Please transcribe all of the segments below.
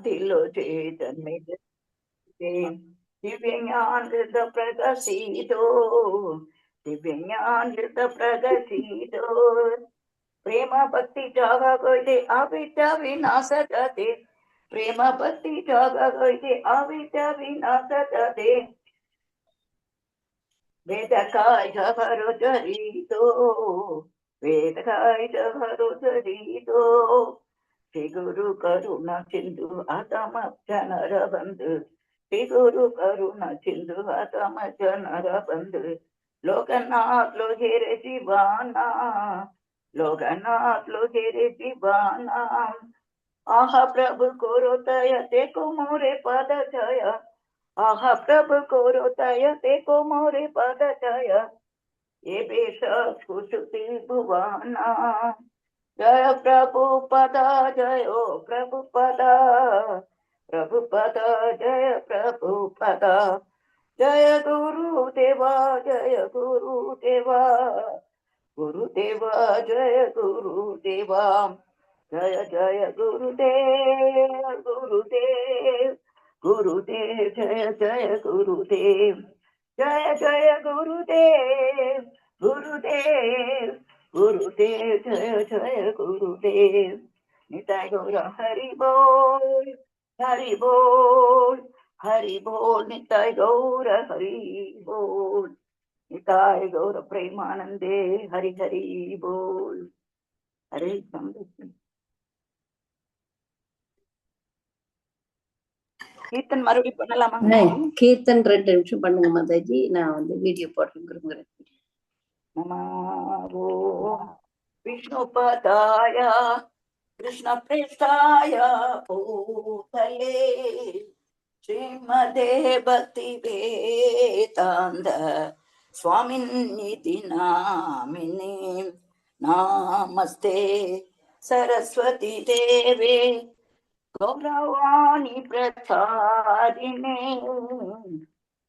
दिलो चेतन दिव्य ज्ञान प्रकाशितो दिव्य ज्ञान प्रकाशितो प्रेम भक्ति जाग गए अविद्या विनाश जाते प्रेम भक्ति जाग गए अविद्या विनाश जाते वेद काय भरो जरितो वेद काय भरो जरितो श्री गुरु करुणा सिंधु आतम जनर बंधु श्री गुरु करुणा सिंधु आतम जनर बंधु लोकनाथ लोहेरे जीवाना लोकनाथ लोहेरे जीवाना आह प्रभु कोरो तय देखो मोरे पद जय आह प्रभु कोरो तय देखो मोरे पद जय ये बेश कुशुति भुवाना जय प्रभुपदा जय प्रभुपदा प्रभुपदा जय प्रभुपदा जय गुरुदेवा जय गुरुदेवा गुरुदेवा जय गुरुदेवा जय जय गुरुदेव गुरुदेव गुरुदेव जय जय गुरुदेव जय जय गुरुदेव गुरुदेव गुरुदेव जय जय गुरुदेव निताय गौर हरि बोल हरि बोल हरि बोल निताय गौर हरि बोल निताय गौर प्रेमानंदे हरि हरि बोल हरे கீர்த்தன் மறுபடியும் பண்ணலாமா? கீர்த்தன் 2 நிமிஷம் பண்ணுங்க மாதாஜி, நான் வந்து வீடியோ போட்டுருக்கிறேன். நமோ விஷ்ணு பதாய கிருஷ்ண பிரேஷ்டாய பூதலே ஸ்ரீமதே பக்தி வேதாந்த स्वामिन्निति नामिने नामस्ते सरस्वती देवे गौरवाणी प्रचारिणे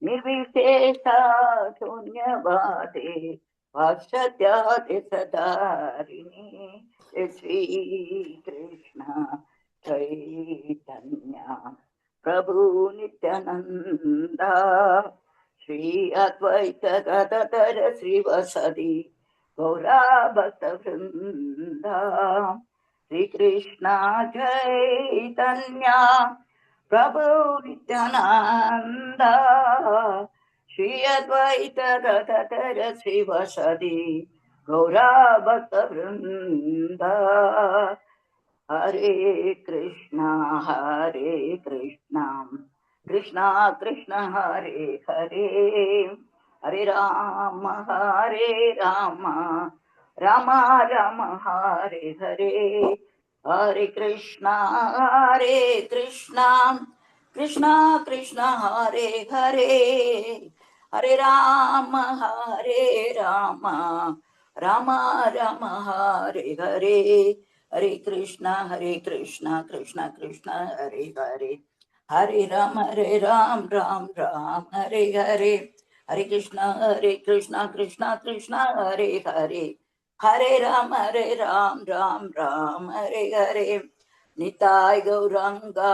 निर्विशेषा शून्यवादे वात्सल्यादि सदारिणे श्री कृष्ण चैतन्य प्रभु नित्यानंदा श्री अद्वैत गदाधर श्रीवासदि गौरा भक्त वृंदा श्री कृष्ण चैतन्य प्रभु नित्यानंदा श्री अद्वैत गदाधर श्रीवासदि गौरा भक्त वृंदा हरे कृष्णा कृष्णा कृष्ण हरे हरे हरे राम राम राम हरे हरे हरे कृष्णा कृष्णा कृष्ण हरे हरे हरे राम राम हरे हरे हरे कृष्णा कृष्ण कृष्ण हरे हरे हरे राम राम हरे हरे हरे कृष्णा कृष्ण कृष्ण हरे हरे हरे राम राम हरे हरे निताय गौरांगा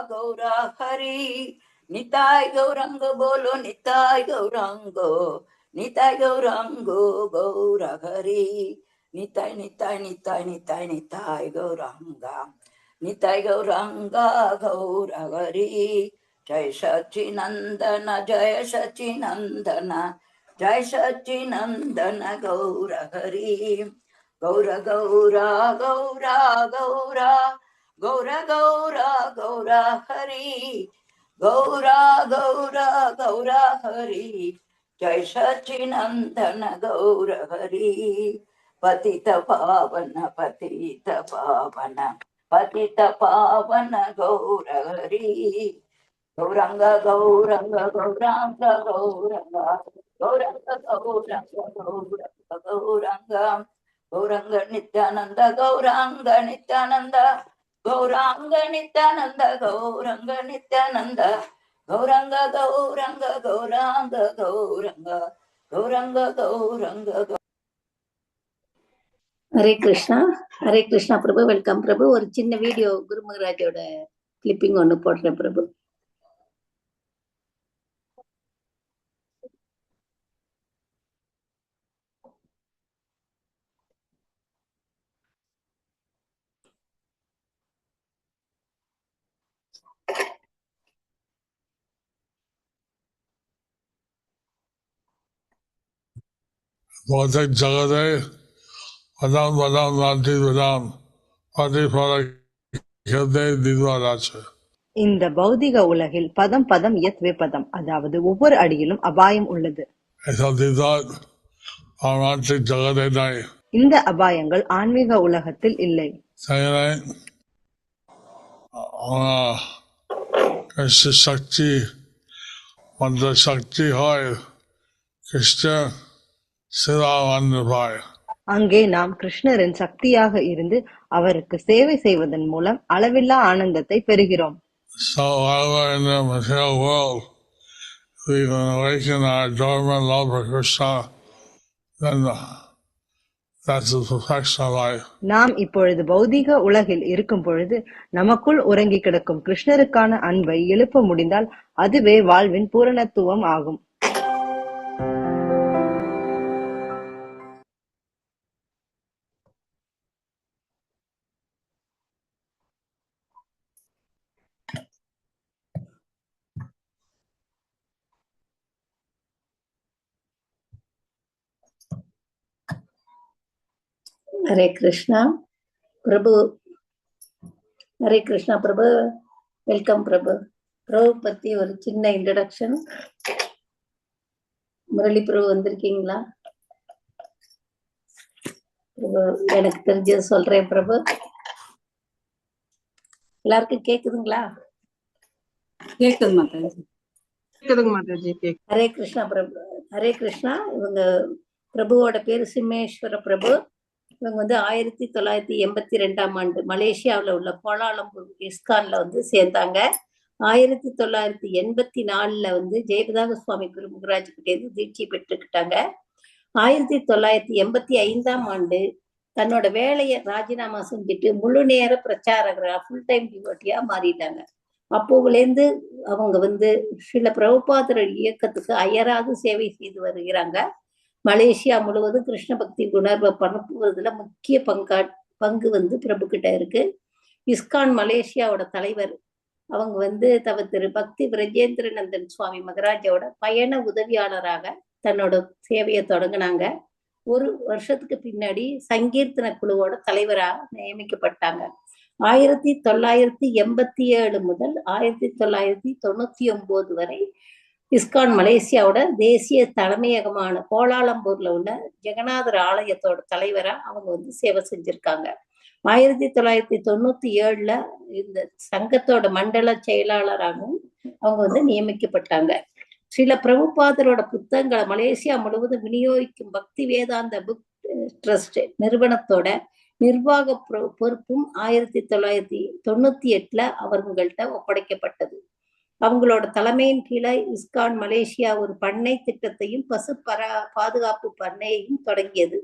गौरा हरि निताय गौरांग बोलो निताय गौरांगो गौरा हरि निताय गौरांगा गौरा हरि जय सच्चिनंदन गौरा हरि गौरा गौरा गौरा गौरा गौरा गौरा गौरा हरि गौरा गौरा गौरा हरि जय सच्चिनंदन गौरा हरि पतित पावन गौर हरि गौरांग गौरांग गौरांग नित्यानंद गौरांग नित्यानंद गौरांग नित्यानंद गौरांग नित्यानंद गौरांग ஹரே கிருஷ்ணா. ஹரே கிருஷ்ணா பிரபு. வெல்கம் பிரபு. ஒரு சின்ன வீடியோ குரு மகராஜோட கிளிப்பிங் ஒண்ணு போடுறேன் பிரபு. Bhautik Jagade Vadam Vadam Nati Vadam Pati Phala Khede Didvaracha. இந்த பௌதிக உலகில் பதம் பதம் யத் விபதம், அதாவது ஒவ்வொரு அடியிலும் அபாயம் உள்ளது. Esa Didvat Amantik Jagade Nai. இந்த அபாயங்கள் ஆன்மீக உலகத்தில் இல்லை. Sayane Krishna Shakti Mantra Shakti Hoy Krishna Siddhavandrabhai. அங்கே நாம் கிருஷ்ணரின் சக்தியாக இருந்து அவருக்கு சேவை செய்வதன் மூலம் அளவில்லா ஆனந்தத்தை பெறுகிறோம். So while we're in the material world, we can awaken our dormant love for Krishna, then that's the perfection of life. நாம் இப்பொழுது பௌதிக உலகில் இருக்கும் பொழுது நமக்குள் உறங்கி கிடக்கும் கிருஷ்ணருக்கான அன்பை எழுப்ப முடிந்தால் அதுவே வாழ்வின் பூரணத்துவம் ஆகும். ஹரே கிருஷ்ணா பிரபு. ஹரே கிருஷ்ணா பிரபு. வெல்கம் பிரபு. பிரபு பத்தி ஒரு சின்ன இன்ட்ரடக்ஷன். முரளி பிரபு வந்திருக்கீங்களா பிரபு? எனக்கு தெரிஞ்சது சொல்றேன் பிரபு. எல்லாருக்கும் கேக்குதுங்களா? கேக்குது மாதாஜி. கேக்குதுங்க மாதாஜி. ஹரே கிருஷ்ணா பிரபு. ஹரே கிருஷ்ணா. இவங்க பிரபுவோட பேரு சிம்மேஸ்வர பிரபு. இவங்க வந்து 1982ஆம் ஆண்டு மலேசியாவில் உள்ள கோலாலம்பூர் இஸ்கான்ல வந்து சேர்ந்தாங்க. 1984 வந்து ஜெயபதாக சுவாமி குரு மகராஜ் கிட்டேருந்து தீட்சை பெற்றுக்கிட்டாங்க. 1985ஆம் ஆண்டு தன்னோட வேலையை ராஜினாமா செஞ்சுட்டு முழு நேர பிரச்சாரகரா ஃபுல் டைம் டிவோட்டியா மாறிட்டாங்க. அப்போலேருந்து அவங்க வந்து சில பிரபுபாதர் இயக்கத்துக்கு அயராது சேவை செய்து வருகிறாங்க. மலேசியா முழுவதும் கிருஷ்ண பக்தி உணர்வை பரப்புவதில் முக்கிய பங்கு வந்து பிரபு கிட்ட இருக்கு. இஸ்கான் மலேசியாவோட தலைவர் அவங்க வந்து திரு பக்தி பிரஜேந்திரநந்தன் சுவாமி மகராஜோட பயண உதவியாளராக தன்னோட சேவையை தொடங்கினாங்க. ஒரு வருஷத்துக்கு பின்னாடி சங்கீர்த்தன குழுவோட தலைவராக நியமிக்கப்பட்டாங்க. 1987 முதல் 1999 வரை இஸ்கான் மலேசியாவோட தேசிய தலைமையகமான கோலாலம்பூர்ல உள்ள ஜெகநாதர் ஆலயத்தோட தலைவரா அவங்க வந்து சேவை செஞ்சிருக்காங்க. 1997 இந்த சங்கத்தோட மண்டல செயலாளராகவும் அவங்க வந்து நியமிக்கப்பட்டாங்க. சில பிரபுபாதரோட புத்தகங்களை மலேசியா முழுவதும் விநியோகிக்கும் பக்தி வேதாந்த புக் ட்ரஸ்ட் நிறுவனத்தோட நிர்வாக பொறுப்பும் 1998 அவர்கள்ட்ட ஒப்படைக்கப்பட்டது. அவங்களோட தலைமையின் கீழே இஸ்கான் மலேசியா ஒரு பண்ணை திட்டத்தையும் பசு பாதுகாப்பு பண்ணையையும் தொடங்கியது.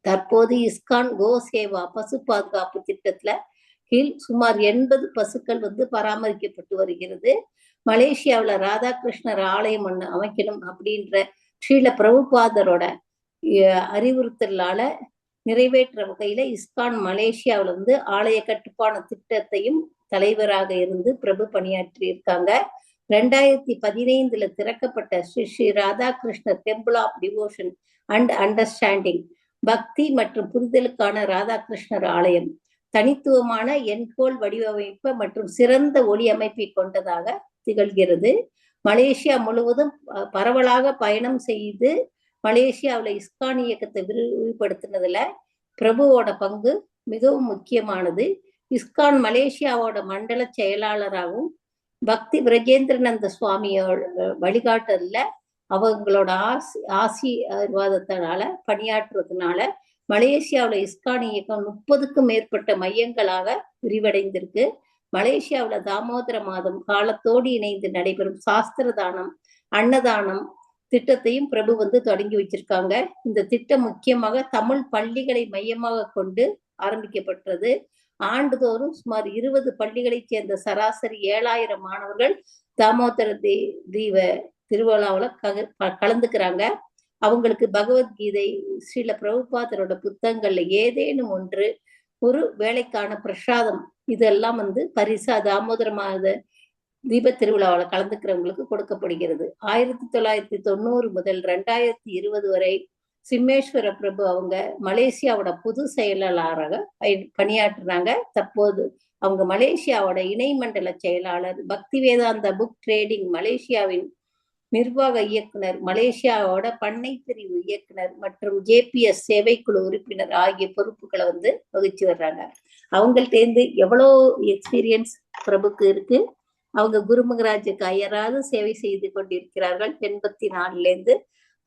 தற்போது இஸ்கான் கோ சேவா பசு பாதுகாப்பு திட்டத்துல கீழ் சுமார் 80 பசுக்கள் வந்து பராமரிக்கப்பட்டு வருகிறது. மலேசியாவுல ராதாகிருஷ்ணர் ஆலயம் ஒண்ணு அமைக்கணும் அப்படின்ற ஸ்ரீல பிரபுபாதரோட அறிவுறுத்தலால நிறைவேற்ற வகையில இஸ்கான் மலேசியாவில வந்து ஆலய கட்டுப்பாடு திட்டத்தையும் தலைவராக இருந்து பிரபு பணியாற்றி இருக்காங்க. 2015 திறக்கப்பட்ட ஸ்ரீ ராதாகிருஷ்ணர் temple of devotion and understanding பக்தி மற்றும் புரிதலுக்கான ராதாகிருஷ்ணர் ஆலயம் தனித்துவமான எண்கோள் வடிவமைப்பு மற்றும் சிறந்த ஒளி அமைப்பை கொண்டதாக திகழ்கிறது. மலேசியா முழுவதும் பரவலாக பயணம் செய்து மலேசியாவில் இஸ்கான் இயக்கத்தை விரிவுபடுத்தினதுல பிரபுவோட பங்கு மிகவும் முக்கியமானது. இஸ்கான் மலேசியாவோட மண்டல செயலாளராகவும் பக்தி பிரஜேந்திரநந்த சுவாமியோட வழிகாட்டல்ல அவங்களோட ஆசீர்வாதத்தினால பணியாற்றுவதனால மலேசியாவுல இஸ்கான் இயக்கம் 30க்கும் மேற்பட்ட மையங்களாக விரிவடைந்திருக்கு. மலேசியாவுல தாமோதர மாதம் காலத்தோடு இணைந்து நடைபெறும் சாஸ்திர தானம், அன்னதானம், திட்டத்தையும் பிரபு வந்து தொடங்கி வச்சிருக்காங்க. இந்த திட்டம் முக்கியமாக தமிழ் பள்ளிகளை மையமாக கொண்டு ஆரம்பிக்கப்பட்டது. ஆண்டுதோறும் சுமார் 20 பள்ளிகளைச் சேர்ந்த சராசரி 7000 மாணவர்கள் தாமோதர தீப திருவிழாவில் கலந்துக்கிறாங்க. அவங்களுக்கு பகவத்கீதை, ஸ்ரீல பிரபுபாதரோட புத்தகங்கள்ல ஏதேனும் ஒன்று, ஒரு வேலைக்கான பிரசாதம், இதெல்லாம் வந்து பரிசா தாமோதர மாத தீப திருவிழாவில் கலந்துக்கிறவங்களுக்கு கொடுக்கப்படுகிறது. 1990 முதல் 2020 வரை சிம்மேஸ்வர பிரபு அவங்க மலேசியாவோட புது செயலாளராக பணியாற்றுறாங்க. தற்போது அவங்க மலேசியாவோட இணை மண்டல செயலாளர், பக்தி வேதாந்த புக் ட்ரேடிங் மலேசியாவின் நிர்வாக இயக்குனர், மலேசியாவோட பண்ணை பிரிவு இயக்குனர் மற்றும் JPS சேவைக்குழு உறுப்பினர் ஆகிய பொறுப்புகளை வந்து வகிச்சு வர்றாங்க. அவங்கள்ட்ட இருந்து எவ்வளோ எக்ஸ்பீரியன்ஸ் பிரபுக்கு இருக்கு. அவங்க குருமகராஜுக்கு அயராது சேவை செய்து கொண்டிருக்கிறார்கள். 84ல இருந்து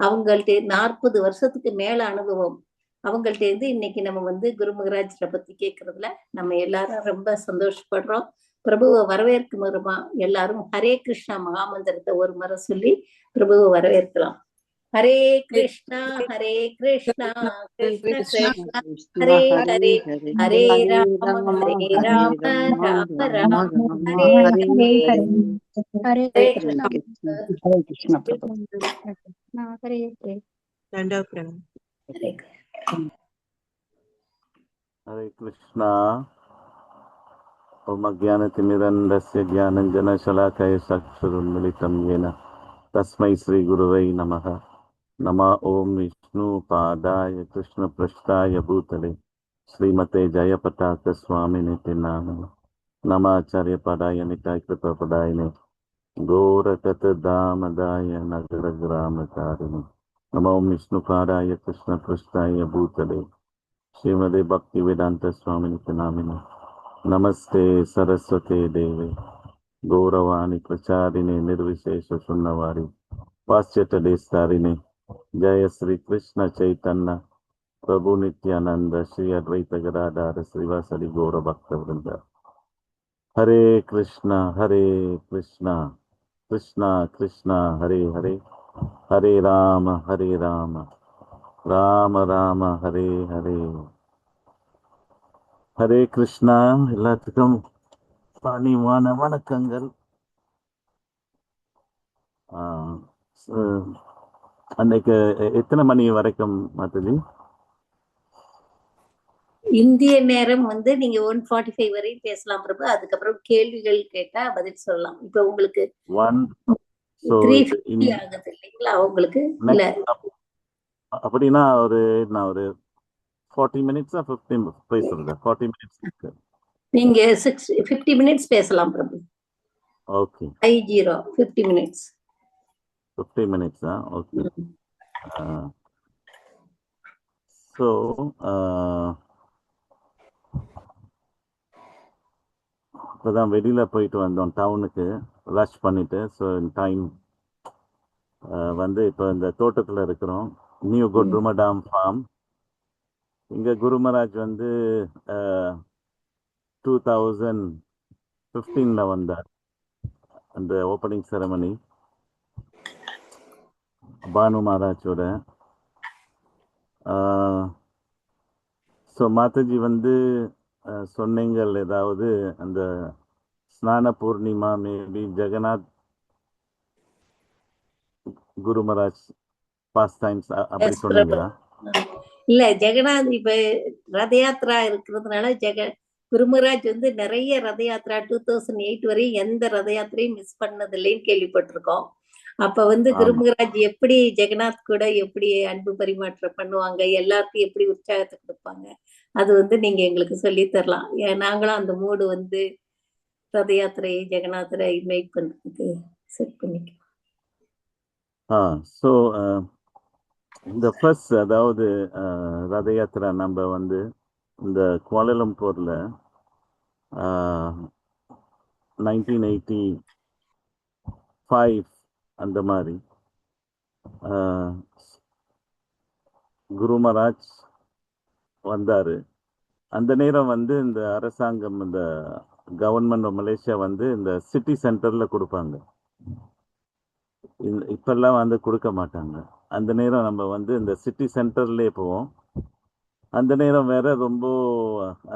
அவங்கள்ட்ட 40 வருஷத்துக்கு மேல அனுபவம். அவங்கள்ட்ட இருந்து இன்னைக்கு நம்ம வந்து குருமகராஜரை பத்தி கேட்கறதுல நம்ம எல்லாரும் ரொம்ப சந்தோஷப்படுறோம். பிரபுவை வரவேற்கும் முறைமா எல்லாரும் ஹரே கிருஷ்ணா மகாமந்திரத்தை ஒரு முறை சொல்லி பிரபுவை வரவேற்கலாம். ஹரே கிருஷ்ணா ஹரே கிருஷ்ணா கிருஷ்ண கிருஷ்ணா ஹரே ஹரே, ஹரே ராம ஹரே ராம ராம ராம ஹரே ஹரே, ஹரே ஹரே கிருஷ்ணா ஹரே கிருஷ்ணா பிரபு. ஹரே ஹரே. हरे कृष्णा। ओम अज्ञानतिमिरन्धस्य ज्ञानञ्जनशलाकया चक्षुरुन्मिलितं येन तस्मै श्रीगुरवे नमः। नमः ओम विष्णुपादाय कृष्णपृष्ठाय भूतले श्रीमते जयपताक स्वामिनिति नामिने। नमः आचार्यपदाय निताय कृपापदायिने घोरकतदामदाय नगरग्रामकारिणे। नमो ओम विष्णुपादाय कृष्णपृष्ठाय भूतले श्रीमदे भक्ति वेदांत स्वामी नामिने। नमस्ते सरस्वते देवे गौरवाणी प्रचारिणे निर्विशेष शून्यवारी वाच्यत देशतारिणे। जय श्री कृष्ण चैतन्य प्रभु नित्यानंद श्री अद्वैत गदाधर श्रीवासदि गौर भक्त वृंद। हरे कृष्णा कृष्णा कृष्णा हरे हरे, हरे राम ராம ராம ஹரே ஹரே. ஹரே கிருஷ்ணா. எல்லாத்துக்கும் பணிவான வணக்கங்கள். அன்னைக்கு எத்தனை மணி வரைக்கும் மாதவி? இந்திய நேரம் வந்து நீங்க 1:45 வரை பேசலாம் பிரபு. அதுக்கப்புறம் கேள்விகள் கேட்டா பதில் சொல்லலாம். இப்ப உங்களுக்கு 3:50 ஆகுது இல்லைங்களா உங்களுக்கு? இல்ல அப்படின்னா ஒரு 40 மினிட்ஸா 15 பேசுறது? 40 மினிட்ஸ். நீங்க 50 மினிட்ஸ் பேசலாம் பிரபு. ஓகே. 50 மினிட்ஸ். 50 மினிட்ஸா? ஓகே. ஸோ இப்போதான் வெளியில போயிட்டு வந்தோம் டவுனுக்கு, ரஷ் பண்ணிட்டு. ஸோ டைம் வந்து இப்போ இந்த தோட்டத்தில் இருக்கிறோம், நியூ குட்ருமடாம் ஃபார்ம். இங்கே குருமராஜ் வந்து 2015 வந்தார் அந்த ஓப்பனிங் செரமனி பானு மகாராஜோட. ஸோ மாதாஜி வந்து சொன்னீங்கள் ஏதாவது அந்த Snana Purnima maybe Jagannath Gurumaharaj past times அப்படி சொன்னீங்களா? இல்ல, ஜெகநாத் இப்ப ரத யாத்திரா இருக்கிறதுனால குருமராஜ் வந்து நிறைய ரத யாத்திரா 2008 வரை எந்த ரத யாத்திரையும் மிஸ் பண்ணதில்லைன்னு கேள்விப்பட்டிருக்கோம். அப்ப வந்து குருமராஜ் எப்படி ஜெகநாத் கூட எப்படி அன்பு பரிமாற்றம் பண்ணுவாங்க, எல்லாருக்கும் எப்படி உற்சாகத்தை கொடுப்பாங்க, அது வந்து நீங்க எங்களுக்கு சொல்லி தரலாம். நாங்களும் அந்த மூடு வந்து ரத யாத்திரையை ஜெகநாதரை இன்வைட் பண்றதுக்கு செட் பண்ணிக்கலாம். ஸோ இந்த ஃபர்ஸ்ட் அதாவது ரத யாத்திரா நம்ம வந்து இந்த குவாலலம்பூர்ல 1985 அந்த மாதிரி குருமராஜ் வந்தாரு. அந்த நேரம் வந்து இந்த அரசாங்கம், இந்த கவர்மெண்ட் ஆஃப் மலேசியா வந்து இந்த சிட்டி சென்டர்ல கொடுப்பாங்க. இப்பெல்லாம் வந்து கொடுக்க மாட்டாங்க. அந்த நேரம் நம்ம வந்து இந்த சிட்டி சென்டர்லேயே போவோம். அந்த நேரம் வேற ரொம்ப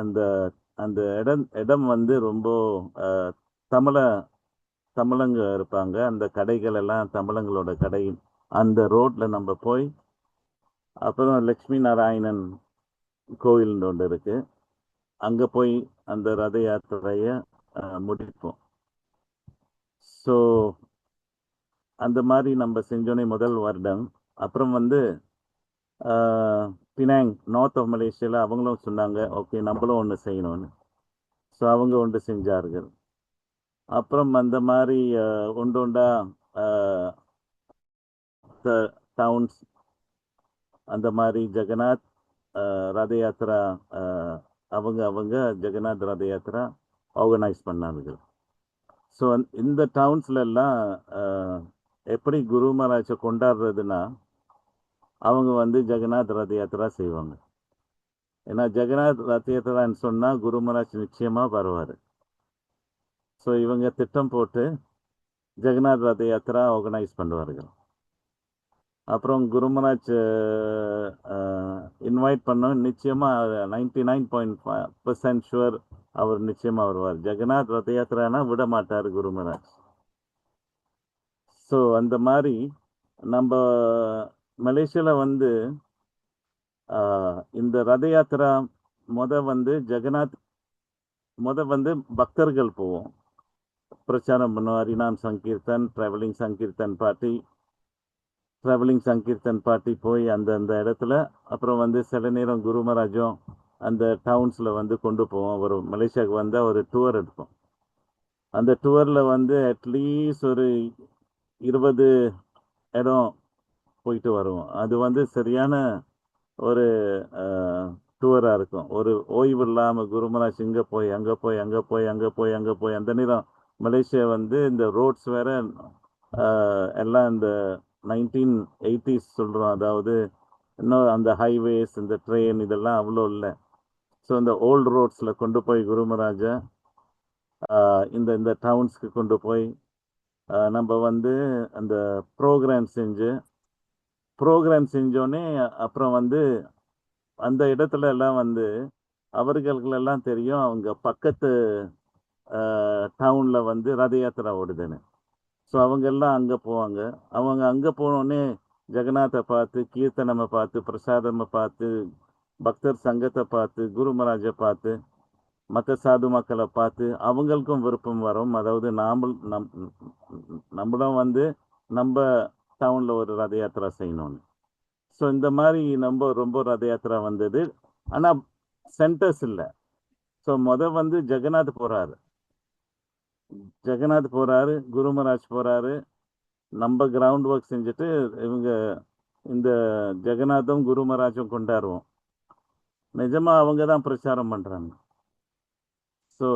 அந்த அந்த இடம் வந்து ரொம்ப தமிழங்க இருப்பாங்க. அந்த கடைகள் எல்லாம் தமிழங்களோட கடை. அந்த ரோட்ல நம்ம போய் அப்புறம் லட்சுமி நாராயணன் கோயில் ஒன்று இருக்கு. அங்க போய் அந்த ரத யாத்திரைய முடிப்போம். ஸோ அந்த மாதிரி நம்ம செஞ்சோன்னே முதல் வருடம். அப்புறம் வந்து பினாங் நார்த் ஆஃப் மலேசியாவில் அவங்களும் சொன்னாங்க ஓகே நம்மளும் ஒன்று செய்யணும்னு. ஸோ அவங்க ஒன்று செஞ்சார்கள். அப்புறம் அந்த மாதிரி ஒன்றா டவுன்ஸ் அந்த மாதிரி ஜெகநாத் ரத யாத்திரா அவங்க ஜெகநாத் ரத யாத்திரா ஆர்கனைஸ் பண்ணார்கள். ஸோ இந்த டவுன்ஸ்ல எல்லாம் எப்படி குரு மகாராஜை கொண்டாடுறதுன்னா அவங்க வந்து ஜெகநாத் ரத யாத்திரா செய்வாங்க. ஏன்னா ஜெகநாத் ரத யாத்திரான்னு சொன்னால் குரு மகாராஜ் நிச்சயமாக வருவார். ஸோ இவங்க திட்டம் போட்டு ஜெகநாத் ரத யாத்திரா ஆர்கனைஸ் பண்ணுவார்கள். அப்புறம் குரு மகாராஜ் இன்வைட் பண்ணோம். நிச்சயமாக 99.5% ஷுவர் அவர் நிச்சயமாக வருவார். ஜெகநாத் ரத யாத்திரானா விட மாட்டார் குரு மகாராஜ். ஸோ அந்த மாதிரி நம்ம மலேசியாவில் வந்து இந்த ரத யாத்திரா ஜெகநாத் வந்து பக்தர்கள் போவோம், பிரச்சாரம் பண்ணுவோம். ஹரிநாம் சங்கீர்த்தன், ட்ராவலிங் சங்கீர்த்தன் பாட்டி போய் அந்த இடத்துல அப்புறம் வந்து சில நேரம் குரு மகாராஜும் அந்த டவுன்ஸில் வந்து கொண்டு போவோம். ஒரு மலேசியாவுக்கு வந்தால் ஒரு டூர் எடுப்போம். அந்த டூரில் வந்து அட்லீஸ்ட் ஒரு 20 இடம் போயிட்டு வருவோம். அது வந்து சரியான ஒரு டூராக இருக்கும். ஒரு ஓய்வு இல்லாமல் குரு மகாராஜ் இங்கே போய் அந்த நேரம் மலேசியா வந்து இந்த ரோட்ஸ் வேற எல்லாம் இந்த 1980s சொல்கிறோம். அதாவது இன்னும் அந்த ஹைவேஸ் இந்த ட்ரெயின் இதெல்லாம் அவ்வளோ இல்லை. ஸோ இந்த ஓல்டு ரோட்ஸில் கொண்டு போய் குரு மகாராஜை இந்த டவுன்ஸ்க்கு கொண்டு போய் நம்ம வந்து அந்த ப்ரோக்ராம் செஞ்சோடனே அப்புறம் வந்து அந்த இடத்துல எல்லாம் வந்து அவர்களுக்கெல்லாம் தெரியும் அவங்க பக்கத்து டவுனில் வந்து ரத யாத்திரா ஓடுதுன்னு. ஸோ அவங்க எல்லாம் அங்கே போவாங்க. அவங்க அங்கே போனோடனே ஜெகநாத்தை பார்த்து, கீர்த்தனமை பார்த்து, பிரசாதமை பார்த்து, பக்தர் சங்கத்தை பார்த்து, குரு மகாராஜை பார்த்து, மற்ற சாது மக்களை பார்த்து அவங்களுக்கும் விருப்பம் வரும். அதாவது நம்மளும் வந்து நம்ம டவுனில் ஒரு ரத யாத்திரா செய்யணும்னு. ஸோ இந்த மாதிரி ரொம்ப ரத யாத்திரா வந்தது. ஆனால் சென்டர்ஸ் இல்லை. ஸோ வந்து ஜெகநாத் போகிறாரு, குரு மகாராஜ் போகிறாரு. நம்ம கிரவுண்ட் ஒர்க் செஞ்சுட்டு இவங்க இந்த ஜெகநாத்தும் குரு மகாராஜும் கொண்டாடுவோம். நிஜமாக அவங்க தான் பிரச்சாரம் பண்ணுறாங்க. ஸோ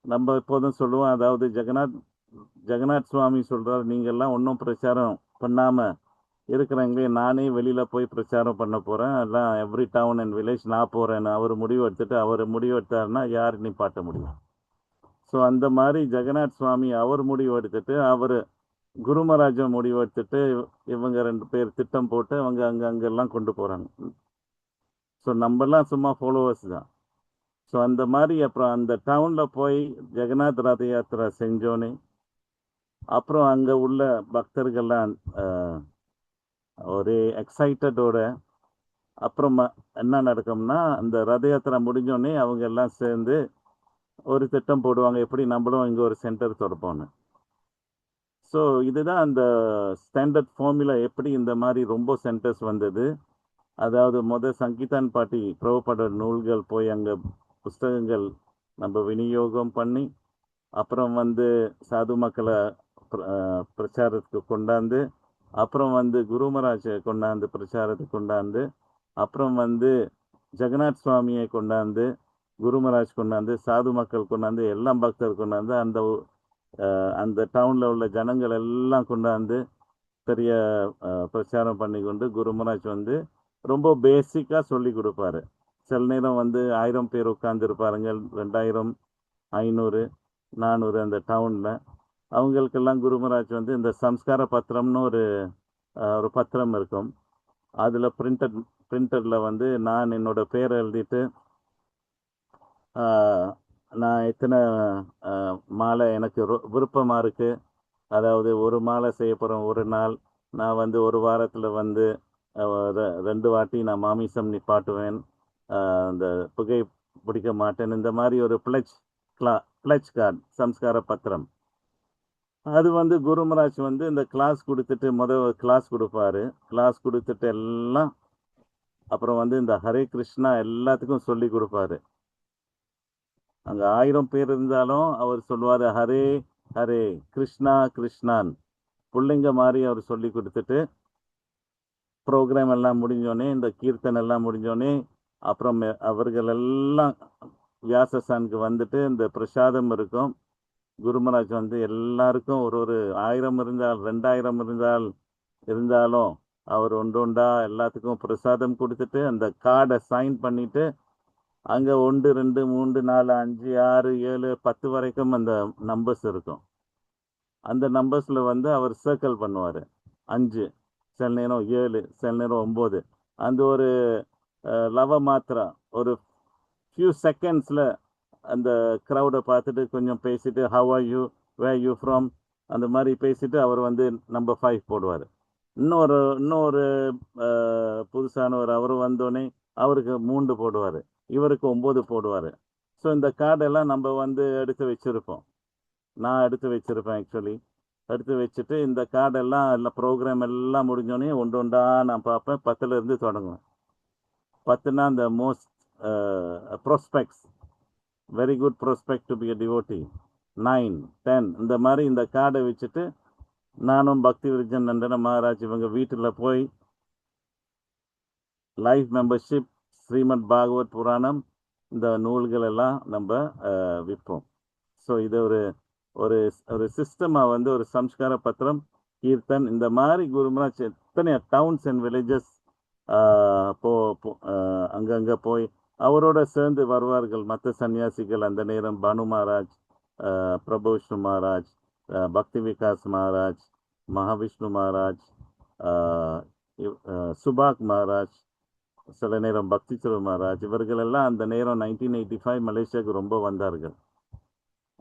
நம்ம எப்போதும் சொல்லுவோம், அதாவது ஜெகநாத் சுவாமி சொல்கிறார், நீங்கள்லாம் ஒன்றும் பிரச்சாரம் பண்ணாமல் இருக்கிறாங்களே, நானே வெளியில் போய் பிரச்சாரம் பண்ண போகிறேன், எல்லாம் எவ்ரி டவுன் அண்ட் வில்லேஜ் நான் போகிறேன்னு அவர் முடிவெடுத்தாருன்னா யார் நிப்பாட்ட முடியும்? ஸோ அந்த மாதிரி ஜெகநாத் சுவாமி அவர் முடிவெடுத்துட்டு, அவர் குரு மகாராஜை முடிவெடுத்துட்டு, இவங்க 2 பேர் திட்டம் போட்டு அவங்க அங்கெல்லாம் கொண்டு போகிறாங்க. ஸோ நம்மலாம் சும்மா ஃபாலோவர்ஸ் தான். ஸோ அந்த மாதிரி அப்புறம் அந்த டவுனில் போய் ஜெகநாத் ரத யாத்திரா செஞ்சோன்னே அப்புறம் அங்கே உள்ள பக்தர்கள்லாம் ஒரே எக்ஸைட்டடோட அப்புறம் என்ன நடக்கும்னா, அந்த ரத யாத்திரா முடிஞ்சோடனே அவங்க எல்லாம் சேர்ந்து ஒரு திட்டம் போடுவாங்க, எப்படி நம்மளும் இங்கே ஒரு சென்டர் திறப்போம்னு. ஸோ இதுதான் அந்த ஸ்டாண்டர்ட் ஃபார்முலா. எப்படி இந்த மாதிரி ரொம்ப சென்டர்ஸ் வந்தது. அதாவது சங்கீதான் பாட்டி பிரபுபாட நூல்கள் போய் அங்கே புஸ்தகங்கள் நம்ம விநியோகம் பண்ணி, அப்புறம் வந்து சாது மக்களை பிரச்சாரத்துக்கு கொண்டாந்து, அப்புறம் வந்து குரு மகாராஜை கொண்டாந்து பிரச்சாரத்துக்கு கொண்டாந்து, அப்புறம் வந்து ஜெகநாத் சுவாமியை கொண்டாந்து, குரு மகாராஜ் கொண்டாந்து, சாது மக்கள் கொண்டாந்து, எல்லாம் பக்தர் கொண்டாந்து, அந்த டவுனில் உள்ள ஜனங்கள் எல்லாம் கொண்டாந்து பெரிய பிரச்சாரம் பண்ணி கொண்டு குரு மகாராஜ் வந்து ரொம்ப பேசிக்காக சொல்லி கொடுப்பாரு. சில நேரம் வந்து 1000 பேர் உட்கார்ந்துருப்பாருங்க, 2000, 500, 400 அந்த டவுனில். அவங்களுக்கெல்லாம் குருமராஜ் வந்து இந்த சம்ஸ்கார பத்திரம்னு ஒரு பத்திரம் இருக்கும். அதில் பிரிண்டரில் வந்து நான் என்னோட பேரை எழுதிட்டு நான் எத்தனை மாலை எனக்கு விருப்பமாக இருக்குது, அதாவது ஒரு மாலை செய்ய போகிறேன் ஒரு நாள், நான் வந்து ஒரு வாரத்தில் வந்து 2 வாட்டி நான் மாமிசம் நிப்பாட்டுவேன், அந்த புகை பிடிக்க மாட்டேன், இந்த மாதிரி ஒரு பிளட்ஜ் கார்டு சம்ஸ்கார பத்திரம். அது வந்து குருமராஜ் வந்து இந்த கிளாஸ் கொடுத்துட்டு கிளாஸ் கொடுப்பாரு. கிளாஸ் கொடுத்துட்டு எல்லாம் அப்புறம் வந்து இந்த ஹரே கிருஷ்ணா எல்லாத்துக்கும் சொல்லி கொடுப்பாரு. அங்கே 1000 பேர் இருந்தாலும் அவர் சொல்லுவார் ஹரே ஹரே கிருஷ்ணா கிருஷ்ணான் பிள்ளைங்க மாதிரி அவர் சொல்லி கொடுத்துட்டு ப்ரோக்ராம் எல்லாம் முடிஞ்சோடனே இந்த கீர்த்தனை எல்லாம் முடிஞ்சோடனே அப்புறம் அவர்கள் எல்லாம் வியாசஸ்தானுக்கு வந்துட்டு இந்த பிரசாதம் இருக்கும். குருமராஜ் வந்து எல்லாருக்கும் ஒரு 1000 இருந்தால் 2000 இருந்தாலும் அவர் ஒன்றா எல்லாத்துக்கும் பிரசாதம் கொடுத்துட்டு அந்த கார்டை சைன் பண்ணிட்டு அங்கே 1 2 3 4 5 6 7 10 வரைக்கும் அந்த நம்பர்ஸ் இருக்கும். அந்த நம்பர்ஸில் வந்து அவர் சர்க்கிள் பண்ணுவார். 5 சில நேரம் 7 சில நேரம் 9 அந்த ஒரு லவ மாத்திரா ஒரு ஃபியூ செகண்ட்ஸில் அந்த க்ரௌடை பார்த்துட்டு கொஞ்சம் பேசிட்டு how are you where you from அந்த மாதிரி பேசிட்டு அவர் வந்து நம்பர் 5 போடுவார். இன்னொரு புதுசானவர் அவர் வந்தோடனே அவருக்கு 3 போடுவார், இவருக்கு 9 போடுவார். ஸோ இந்த கார்டெல்லாம் நம்ம வந்து எடுத்து வச்சுருப்போம். நான் எடுத்து வச்சுருப்பேன் ஆக்சுவலி. எடுத்து வச்சுட்டு இந்த கார்டெல்லாம் எல்லாம் ப்ரோக்ராம் எல்லாம் முடிஞ்சோடனே ஒன்றா நான் பார்ப்பேன். 10லேருந்து தொடங்குவேன். 10னா அந்த most prospects, very good prospect to be a devotee. 9 10 இந்த மாதிரி இந்த கார்டை வச்சுட்டு நானும் பக்தி விருஜன் நந்தன மகாராஜ் இவங்க வீட்டில் போய் லைஃப் மெம்பர்ஷிப் ஸ்ரீமத் பாகவத் புராணம் இந்த நூல்கள் எல்லாம் நம்ம விற்போம். ஸோ இது ஒரு சிஸ்டமாக வந்து ஒரு சம்ஸ்கார பத்திரம் கீர்த்தன் இந்த மாதிரி குருமராஜ் எத்தனை டவுன்ஸ் அண்ட் வில்லேஜஸ் அங்கங்கே போய் அவரோட சேர்ந்து வருவார்கள் மற்ற சன்னியாசிகள். அந்த நேரம் பானு மகாராஜ், பிரபு விஷ்ணு மகாராஜ், பக்தி விகாஸ் மகாராஜ், மகாவிஷ்ணு மகாராஜ், சுபாக் மகாராஜ், சில நேரம் பக்தி சிறு மகாராஜ், இவர்கள் எல்லாம் அந்த நேரம் 1985 மலேசியாவுக்கு ரொம்ப வந்தார்கள்.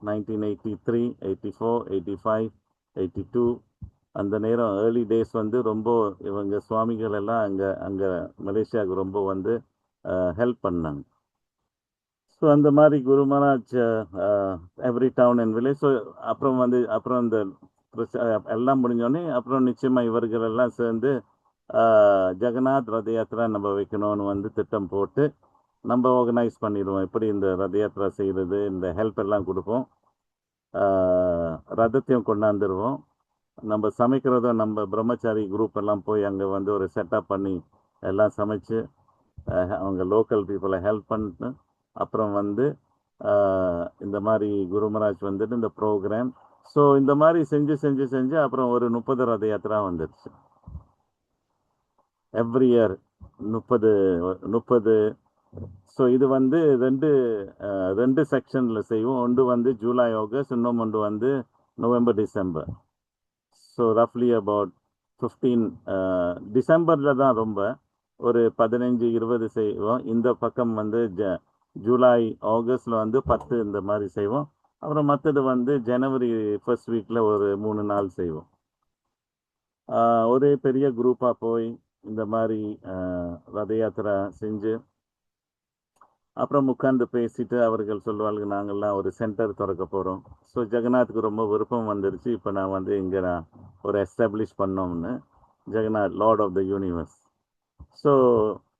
1983 84 85 82 அந்த நேரம் ஏர்லி டேஸ் வந்து ரொம்ப இவங்க சுவாமிகள் எல்லாம் அங்கே மலேசியாவுக்கு ரொம்ப வந்து ஹெல்ப் பண்ணாங்க. ஸோ அந்த மாதிரி Guru Maharaj every town and village. So அப்புறம் இந்த எல்லாம் முடிஞ்சோடனே அப்புறம் நிச்சயமாக இவர்கள் எல்லாம் சேர்ந்து ஜெகநாத் ரத யாத்திரா நம்ம வைக்கணும்னு வந்து திட்டம் போட்டு நம்ம ஆர்கனைஸ் பண்ணிடுவோம். எப்படி இந்த ரத யாத்திரா செய்கிறது, இந்த ஹெல்ப் எல்லாம் கொடுப்போம், ரதத்தையும் கொண்டாந்துருவோம். நம்ம சமைக்கிறதும் நம்ம பிரம்மச்சாரி குரூப் எல்லாம் போய் அங்கே வந்து ஒரு செட்டப் பண்ணி எல்லாம் சமைச்சு அவங்க லோக்கல் பீப்புளை ஹெல்ப் பண்ணிட்டு அப்புறம் வந்து இந்த மாதிரி குருமராஜ் வந்துட்டு இந்த ப்ரோக்ராம். ஸோ இந்த மாதிரி செஞ்சு அப்புறம் ஒரு 30 ரத யாத்திரா வந்துடுச்சு. Every year 30. ஸோ இது வந்து ரெண்டு செக்ஷனில் செய்வோம். ஒன்று வந்து ஜூலை ஆகஸ்ட், இன்னொன்று வந்து நவம்பர் டிசம்பர். ஸோ ரஃப்லி அபவுட் 15 டிசம்பரில் தான் ரொம்ப ஒரு 15-20 செய்வோம். இந்த பக்கம் வந்து ஜூலை ஆகஸ்டில் வந்து 10 இந்த மாதிரி செய்வோம். அப்புறம் மற்றது வந்து ஜனவரி ஃபர்ஸ்ட் வீக்கில் ஒரு 3 நாள் செய்வோம். ஒரே பெரிய குரூப்பாக போய் இந்த மாதிரி ரத யாத்திரா செஞ்சு அப்புறம் உட்காந்து பேசிட்டு அவர்கள் சொல்லுவாங்க நாங்கள்லாம் ஒரு சென்டர் திறக்க போகிறோம். ஸோ ஜெகநாத்துக்கு ரொம்ப விருப்பம் வந்துருச்சு. இப்போ நான் வந்து இங்கே நான் ஒரு எஸ்டாப்ளிஷ் பண்ணோம்னு Jagannath lord of the universe. So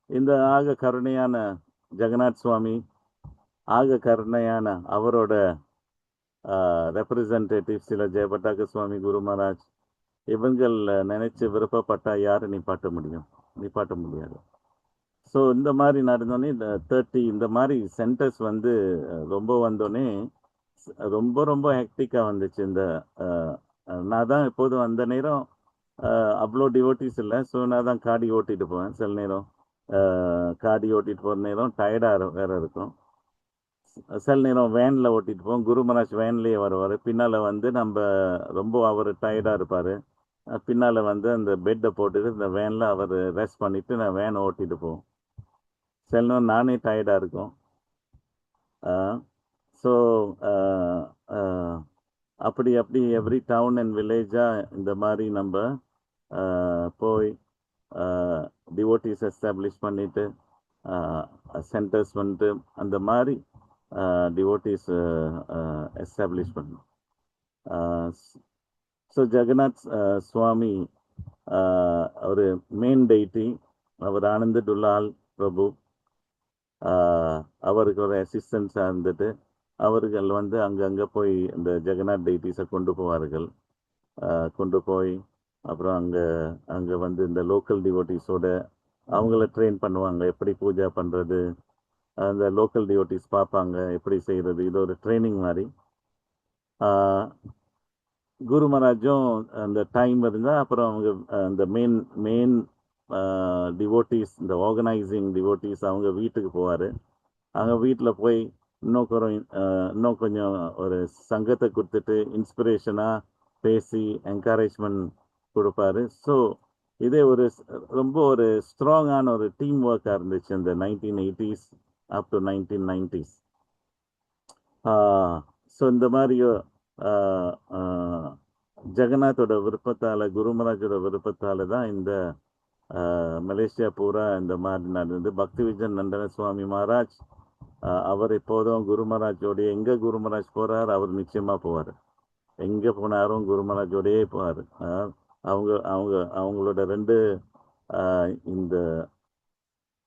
இந்த ஆக கருணையான ஜெகநாத் சுவாமி, ஆக கருணையான அவரோட ரெப்ரசன்டேட்டிவ் சில ஜெயபட்டாக்க சுவாமி, குரு மகாராஜ் இவங்கள் நினைச்சு விருப்பப்பட்டால் யார் நிப்பாட்ட முடியாது. ஸோ இந்த மாதிரி நடந்தோடனே இந்த 30 இந்த மாதிரி சென்டர்ஸ் வந்து ரொம்ப வந்தோடனே ரொம்ப ஹெக்டிக்காக வந்துச்சு. இந்த நான் தான் எப்போதும் அந்த நேரம் அவ்வளோ டிவோட்டிஸ் இல்லை. ஸோ நான் தான் காடி ஓட்டிகிட்டு போவேன். சில நேரம் காடி ஓட்டிகிட்டு போகிற நேரம் டயர்டாக வேறு இருக்கும். சில நேரம் வேனில் ஓட்டிட்டு போவோம். குரு மகாராஜ் வேன்லேயே வருவார். பின்னால் வந்து நம்ம ரொம்ப அவர் டயர்டாக இருப்பார். பின்னால் வந்து அந்த பெட்டை போட்டுட்டு இந்த வேனில் அவர் ரெஸ்ட் பண்ணிவிட்டு நான் வேனை ஓட்டிட்டு போவோம். சில நேரம் நானே டயர்டாக இருக்கும். ஸோ அப்படி எவ்ரி டவுன் அண்ட் வில்லேஜாக இந்த மாதிரி நம்ம போய் டிவோட்டிஸ் எஸ்டாப்ளிஷ் பண்ணிவிட்டு சென்டர்ஸ் வந்துட்டு அந்த மாதிரி டிவோட்டிஸ் எஸ்டாப்ளிஷ் பண்ணணும். ஸோ ஜெகநாத் சுவாமி ஒரு மெயின் டெய்டி, அவர் ஆனந்த துலால் பிரபு. அவருக்கு ஒரு அசிஸ்டன்ஸாக இருந்துட்டு அவர்கள் வந்து அங்கங்கே போய் இந்த ஜெகநாத் டெய்டிஸை கொண்டு போவார்கள். கொண்டு போய் அப்புறம் அங்கே வந்து இந்த லோக்கல் டிவோட்டிஸோட அவங்கள ட்ரெயின் பண்ணுவாங்க, எப்படி பூஜை பண்ணுறது. அந்த லோக்கல் டிவோட்டிஸ் பார்ப்பாங்க எப்படி செய்கிறது. இது ஒரு ட்ரைனிங் மாதிரி. குரு மகாராஜும் அந்த டைம் இருந்தால் அப்புறம் அவங்க அந்த மெயின் டிவோட்டிஸ், இந்த ஆர்கனைசிங் டிவோட்டிஸ் அவங்க வீட்டுக்கு போவார். அவங்க வீட்டில் போய் இன்னும் கொஞ்சம் ஒரு சங்கத்தை கொடுத்துட்டு இன்ஸ்பிரேஷனாக பேசி என்கரேஜ்மெண்ட் கொடுப்பாரு. ஸோ இதே ரொம்ப ஒரு ஸ்ட்ராங்கான ஒரு டீம் ஒர்க்காக இருந்துச்சு இந்த 1980s up to 1990s. So இந்த மாதிரி ஜெகநாத்தோட விருப்பத்தால், குரு மகாராஜோட விருப்பத்தால் தான் இந்த மலேசியா பூரா இந்த மாதிரி நடந்தது. பக்தி விஜயன் நந்தன சுவாமி மகாராஜ் அவர் எப்போதும் குரு மகாராஜோடைய, எங்கே குரு மகாராஜ் போகிறார் அவர் நிச்சயமாக போவார். எங்கே போனாரும் குரு மகாராஜோடையே போவார். அவங்களோட 2 இந்த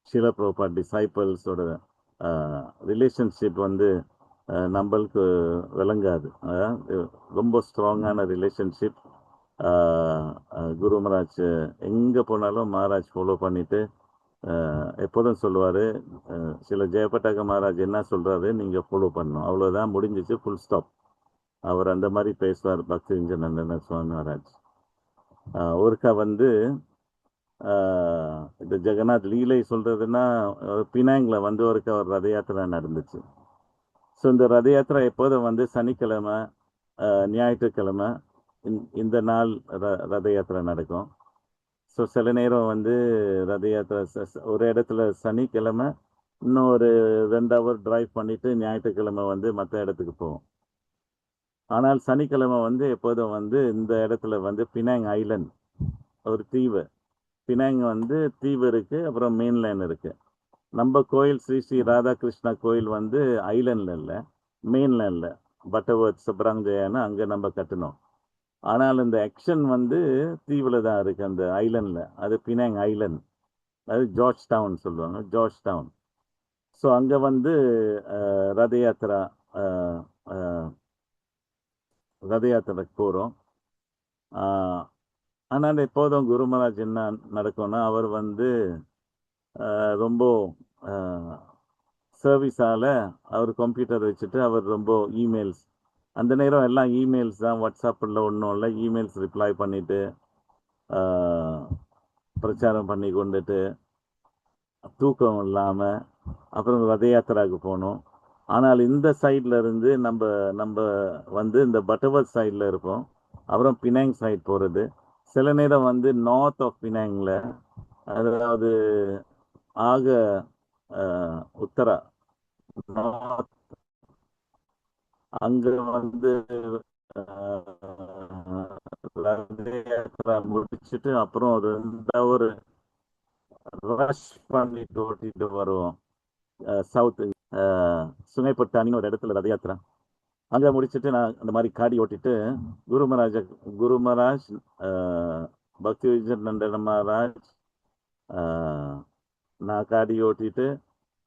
ஷீல பிரபுபாத் டிசைபிள்ஸோட ரிலேஷன்ஷிப் வந்து நம்மளுக்கு விளங்காது. ரொம்ப ஸ்ட்ராங்கான ரிலேஷன்ஷிப். குரு மகாராஜ் எங்கே போனாலும் மகாராஜ் ஃபாலோ பண்ணிவிட்டு எப்போதும் சொல்லுவார், சில ஜெயபட்டாக்க மகாராஜ் என்ன சொல்கிறாரு நீங்கள் ஃபாலோ பண்ணணும், அவ்வளோதான், முடிஞ்சிச்சு, ஃபுல் ஸ்டாப். அவர் அந்த மாதிரி பேசுவார் பக்தி விஜயன் நந்தன சுவாமி மகாராஜ். ஒருக்கா வந்து இந்த ஜெகநாத் லீலை சொல்கிறதுன்னா பினாங்கில் வந்து ஒருக்கா ஒரு ரத யாத்திரை நடந்துச்சு. ஸோ இந்த ரத யாத்திரை எப்போதும் வந்து சனிக்கிழமை, ஞாயிற்றுக்கிழமை இந்த நாள் ரத யாத்திரை நடக்கும். ஸோ சில நேரம் வந்து ரத யாத்திரை ஒரு இடத்துல சனிக்கிழமை இன்னும் ஒரு 2 ஹவர் டிரைவ் பண்ணிவிட்டு ஞாயிற்றுக்கிழமை வந்து மற்ற இடத்துக்கு போவோம். ஆனால் சனிக்கிழமை வந்து எப்போதும் வந்து இந்த இடத்துல வந்து பினாங் ஐலண்ட், ஒரு தீவு. பினாங் வந்து தீவு இருக்குது, அப்புறம் மெயின்லேண்ட் இருக்குது. நம்ம கோயில் ஸ்ரீ ஸ்ரீ ராதாகிருஷ்ணா கோயில் வந்து ஐலண்டில் இல்லை, மெயின்லேண்டில் பட்டர்வர்த் சப்ராங்ஜயான்னு அங்கே நம்ம கட்டணும். ஆனால் இந்த ஆக்ஷன் வந்து தீவில் தான் இருக்குது, அந்த ஐலண்டில். அது பினாங் ஐலண்ட், அது ஜார்ஜ் டவுன் சொல்லுவாங்க, ஜார்ஜ் டவுன். ஸோ அங்கே வந்து ரத யாத்திரைக்கு போகிறோம். ஆனால் எப்போதும் குரு மகாராஜ் என்ன நடக்கும்னா, அவர் வந்து ரொம்ப சர்வீஸால் அவர் கம்ப்யூட்டர் வச்சுட்டு அவர் ரொம்ப இமெயில்ஸ், அந்த நேரம் எல்லாம் இமெயில்ஸ் தான், வாட்ஸ்அப்பில் ஒன்றும் இல்லை, இமெயில்ஸ் ரிப்ளை பண்ணிவிட்டு பிரச்சாரம் பண்ணி கொண்டுட்டு தூக்கம் இல்லாமல் அப்புறம் ரத யாத்திராவுக்கு போகணும். ஆனால் இந்த சைடில் இருந்து நம்ம வந்து இந்த பட்டர்வர்த் சைடில் இருப்போம், அப்புறம் பினாங் சைட் போகிறது. சில நேரம் வந்து நார்த் ஆஃப் பினாங்கில், அதாவது உத்தரா நார்த், அங்கே வந்து ரத யாத்திரா முடிச்சுட்டு அப்புறம் 2 ஹவர் ரஷ் பண்ணிட்டு ஓட்டிட்டு வருவோம். சவுத்து சுங்கைப்பட்டானின்னு ஒரு இடத்துல ரத யாத்திரா, அங்கே முடிச்சுட்டு நான் அந்த மாதிரி காடி ஓட்டிட்டு குரு மகாராஜ் பக்தி விஜயன் நந்தன மகாராஜ் நான் காடி ஓட்டிட்டு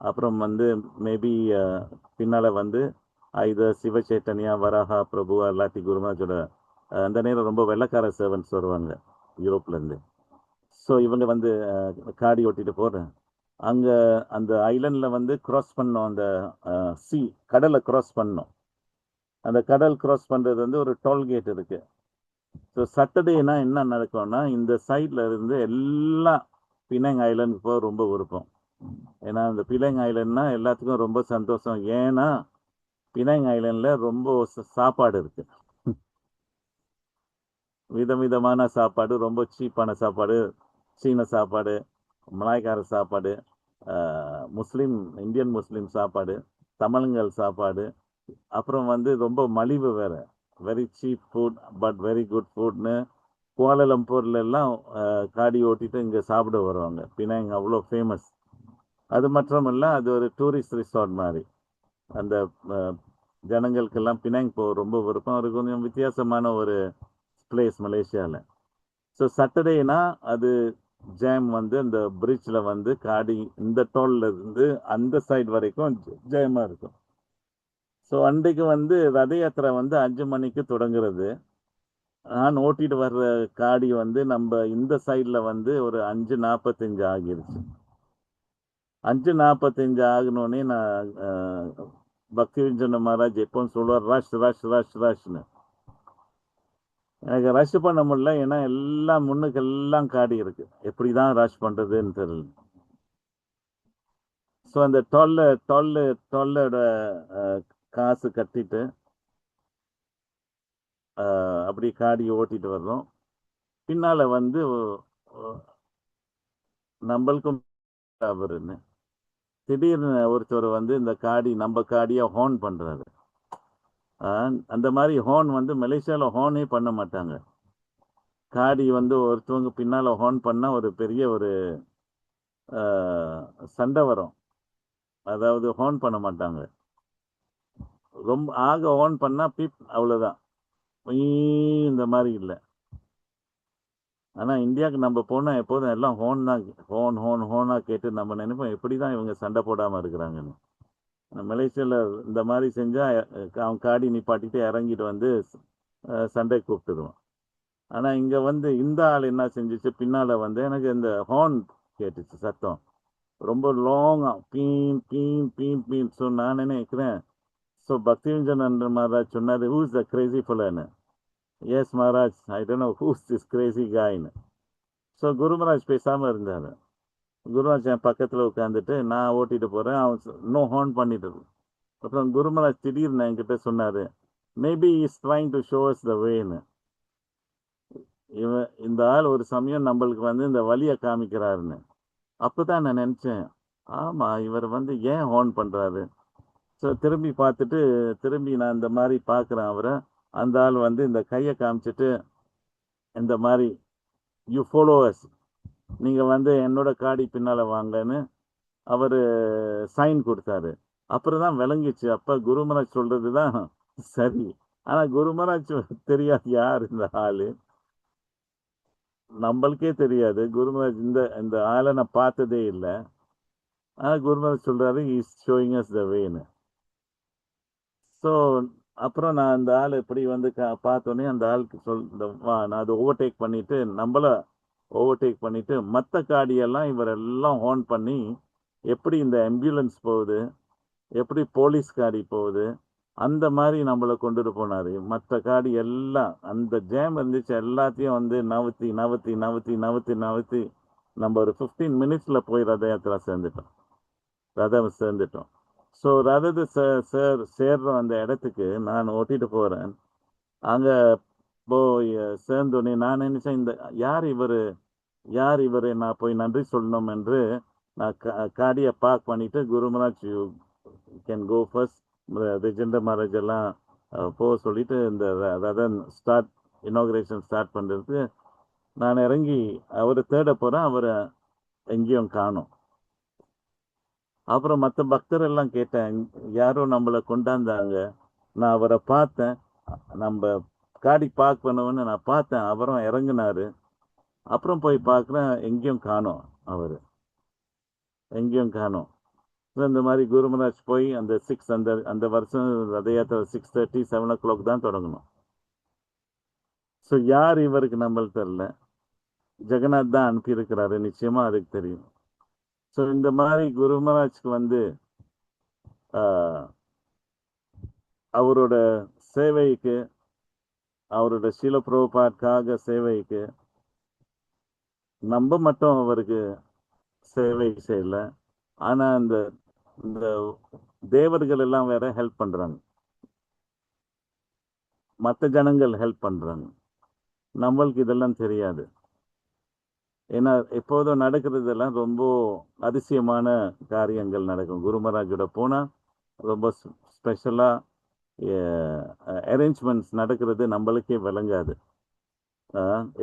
அப்புறம் வந்து மேபி பின்னால் வந்து இது சிவச்சைத்தன்யா, வராகா பிரபு, இல்லாட்டி குரு மகாராஜோட அந்த நேரம் ரொம்ப வெள்ளக்கார சர்வன்ட்ஸ் வருவாங்க யூரோப்லேருந்து. ஸோ இவங்க வந்து காடி ஓட்டிட்டு போகிறேன். அங்கே அந்த ஐலண்டில் வந்து க்ராஸ் பண்ணோம், அந்த கடலை க்ராஸ் பண்ணோம். அந்த கடல் க்ராஸ் பண்ணுறது வந்து ஒரு டோல்கேட் இருக்குது. ஸோ சாட்டர்டேனா என்ன நடக்கும்னா, இந்த சைடில் இருந்து எல்லாம் பினாங் ஐலண்டுக்கு போக ரொம்ப விருப்பம். ஏன்னா இந்த பினாங் ஐலண்ட்னா எல்லாத்துக்கும் ரொம்ப சந்தோஷம். ஏன்னா பினாங் ஐலண்ட்ல ரொம்ப சாப்பாடு இருக்கு. விதவிதமான சாப்பாடு, ரொம்ப சீப்பான சாப்பாடு, சீன சாப்பாடு, மலாய்க்கார சாப்பாடு, முஸ்லீம் இந்தியன் முஸ்லீம் சாப்பாடு, தமிழங்கள் சாப்பாடு, அப்புறம் வந்து ரொம்ப மலிவு வேற. Very cheap food but very good ஃபுட்னு கோலாலம்பூர்ல எல்லாம் காடி ஓட்டிட்டு இங்கே சாப்பிட வருவாங்க. பினாங் அவ்வளோ ஃபேமஸ். அது மட்டுமல்ல, அது ஒரு டூரிஸ்ட் ரிசார்ட் மாதிரி. அந்த ஜனங்களுக்கெல்லாம் பினாங் போக ரொம்ப விருப்பம். அது கொஞ்சம் வித்தியாசமான ஒரு பிளேஸ் மலேசியாவில். ஸோ சாட்டர்டேனா அது ஜாம் வந்து அந்த பிரிட்ஜில் வந்து காடி இந்த டோல்ல இருந்து அந்த சைடு வரைக்கும் ஜாமாக இருக்கும். ஸோ அன்றைக்கு வந்து ரத யாத்திரை வந்து 5 மணிக்கு தொடங்குறது. நான் ஓட்டிட்டு வர்ற காடி வந்து நம்ம இந்த சைடில் வந்து ஒரு 5:45 ஆகிருச்சு. 5:45 ஆகினோடனே நான் பக்திவிஞ்சன மகாராஜ் எப்பவும் சொல்லுவார், ரஷ் ரஷ் ரஷ் ரஷ்னு. எனக்கு ரஷ் பண்ண முடியல, ஏன்னா எல்லாம் முன்னுக்கு எல்லாம் காடி இருக்கு. எப்படி தான் ரஷ் பண்ணுறதுன்னு தெரியல. ஸோ அந்த டோல்லோட காசு கட்டிட்டு அப்படி காடி ஓட்டிட்டு வர்றோம். பின்னால் வந்து நம்மளுக்கும் அவருன்னு திடீர்னு ஒருத்தர் வந்து இந்த காடி நம்ம காடியை ஹோன் பண்ணுறாரு. அந்த மாதிரி ஹோன் வந்து மலேசியாவில் ஹோனே பண்ண மாட்டாங்க. காடி வந்து ஒருத்தவங்க பின்னால் ஹோன் பண்ணால் ஒரு பெரிய ஒரு சண்டை வரும். அதாவது ஹோன் பண்ண மாட்டாங்க. ரொம்ப ஹோன் பண்ணால் பீப் அவ்வளோதான், இந்த மாதிரி இல்லை. ஆனால் இந்தியாவுக்கு நம்ம போனால் எப்போதும் எல்லாம் ஹோன் தான், ஹோனாக கேட்டு நம்ம நினைப்போம் எப்படி தான் இவங்க சண்டை போடாமல் இருக்கிறாங்கன்னு. மலேசியாவில் இந்த மாதிரி செஞ்சால் அவன் காடி நிப்பாட்டிட்டு இறங்கிட்டு வந்து சண்டை கூப்பிட்டுருவான். ஆனால் இங்கே வந்து இந்த ஆள் என்ன செஞ்சிச்சு, பின்னால் வந்து எனக்கு இந்த ஹார்ன் கேட்டுச்சு சத்தம் ரொம்ப லாங்காக பீம் பீம் பீம் பீம். ஸோ நான் நினைக்கிறேன், ஸோ பக்திவிஞ்சன் மகாராஜ் சொன்னார், ஹூஸ் த கிரேசி ஃபுல்லன்னு. Yes Maharaj, I don't know who's this crazy காயின்னு. ஸோ குருமராஜ் பேசாமல் இருந்தார். குருமராஜ் என் பக்கத்தில் உட்காந்துட்டு நான் ஓட்டிட்டு போகிறேன், அவன் நோ ஹார்ன் பண்ணிட்டு. அப்புறம் குருமராஜ் திடீர்னு என்கிட்ட சொன்னார், maybe is trying to shows the வேன்னு. இந்த ஆள் ஒரு சமயம் நம்மளுக்கு வந்து இந்த வழியை காமிக்கிறாருன்னு. அப்போ தான் நான் நினச்சேன், ஆமாம் இவர் வந்து ஏன் ஹார்ன் பண்ணுறாரு. ஸோ திரும்பி பார்த்துட்டு திரும்பி நான் இந்த மாதிரி பார்க்குறேன் அவரை. அந்த ஆள் வந்து இந்த கையை காமிச்சிட்டு இந்த மாதிரி, யூ ஃபாலோவர்ஸ், நீங்கள் வந்து என்னோட காடி பின்னால் வாங்கன்னு அவர் சைன் கொடுத்தாரு. அப்புறம் தான் விளங்கிச்சு, அப்போ குருமராஜ் சொல்கிறது தான் சரி. ஆனால் குருமராஜ் தெரியாது யார் இந்த ஆள், நம்மளுக்கே தெரியாது. குருமராஜ் இந்த ஆளை நான் பார்த்ததே இல்லை. ஆனால் குருமராஜ் சொல்கிறாரு, இஸ் ஷோயிங் அஸ் த வேன்னு. ஸோ அப்புறம் நான் அந்த ஆள் இப்படி வந்து பார்த்தோன்னே அந்த ஆளுக்கு நான் அதை ஓவர்டேக் பண்ணிவிட்டு நம்மள ஓவர்டேக் பண்ணிவிட்டு மற்ற காடியெல்லாம் இவரெல்லாம் ஹார்ன் பண்ணி, எப்படி இந்த ஆம்புலன்ஸ் போகுது, எப்படி போலீஸ் காடி போகுது, அந்த மாதிரி நம்மளை கொண்டுட்டு போனார். மற்ற காடி எல்லாம் அந்த ஜேம் இருந்துச்சு, எல்லாத்தையும் வந்து நவுத்தி நவுத்தி நவுத்தி நவுத்தி நவுத்தி நம்ம ஒரு 15 மினிட்ஸில் போய் ரத யாத்திரா சேர்ந்துட்டோம். ஸோ ரதத்தை சேர்றோம் அந்த இடத்துக்கு. நான் ஓட்டிட்டு போகிறேன். அங்கே போய் சேர்ந்தோடனே நான் நினைச்சேன், இந்த யார் இவர் நான் போய் நன்றி சொல்லணும் என்று நான் காடியை பார்க் பண்ணிட்டு, Gurumaharaj you can go first, ரெஜெண்டர் மகாராஜ் எல்லாம் போக சொல்லிட்டு இந்த ரதன் இனாகுரேஷன் ஸ்டார்ட் பண்ணுறதுக்கு நான் இறங்கி அவரை தேட போகிறேன். அவரை எங்கேயும் காணோம். அப்புறம் மற்ற பக்தர் எல்லாம் கேட்டேன், யாரோ நம்மளை கொண்டாந்தாங்க, நான் அவரை பார்த்தேன், நம்ம காடி பார்க் பண்ணுவேன்னு நான் பார்த்தேன், அவரும் இறங்கினாரு. அப்புறம் போய் பார்க்குறேன், எங்கேயும் காணோம், அவர் எங்கேயும் காணோம். இந்த மாதிரி குருமராஜ் போய் அந்த அந்த வருஷம் ரத யாத்திரை 6:30 7 o'clock தான் தொடங்கணும். ஸோ யார் இவருக்கு நம்மளுக்கு தெரியல, ஜெகநாத் தான் அனுப்பியிருக்கிறாரு, நிச்சயமாக அதுக்கு தெரியும். ஸோ இந்த மாதிரி குருமராஜ்க்கு வந்து அவரோட சேவைக்கு, அவரோட ஷீல பிரபுபாத்காக சேவைக்கு நம்ம மட்டும் அவருக்கு சேவை செய்யல, ஆனால் இந்த தேவர்கள் எல்லாம் வேற ஹெல்ப் பண்ணுறாங்க. மற்ற ஜனங்கள் ஹெல்ப் பண்றாங்க. நம்மளுக்கு இதெல்லாம் தெரியாது. ஏன்னா எப்போதும் நடக்கிறதெல்லாம் ரொம்ப அதிசயமான காரியங்கள் நடக்கும். குரு மகாராஜோட போனா ரொம்ப ஸ்பெஷலா அரேஞ்ச்மெண்ட்ஸ் நடக்கிறது நம்மளுக்கே விளங்காது.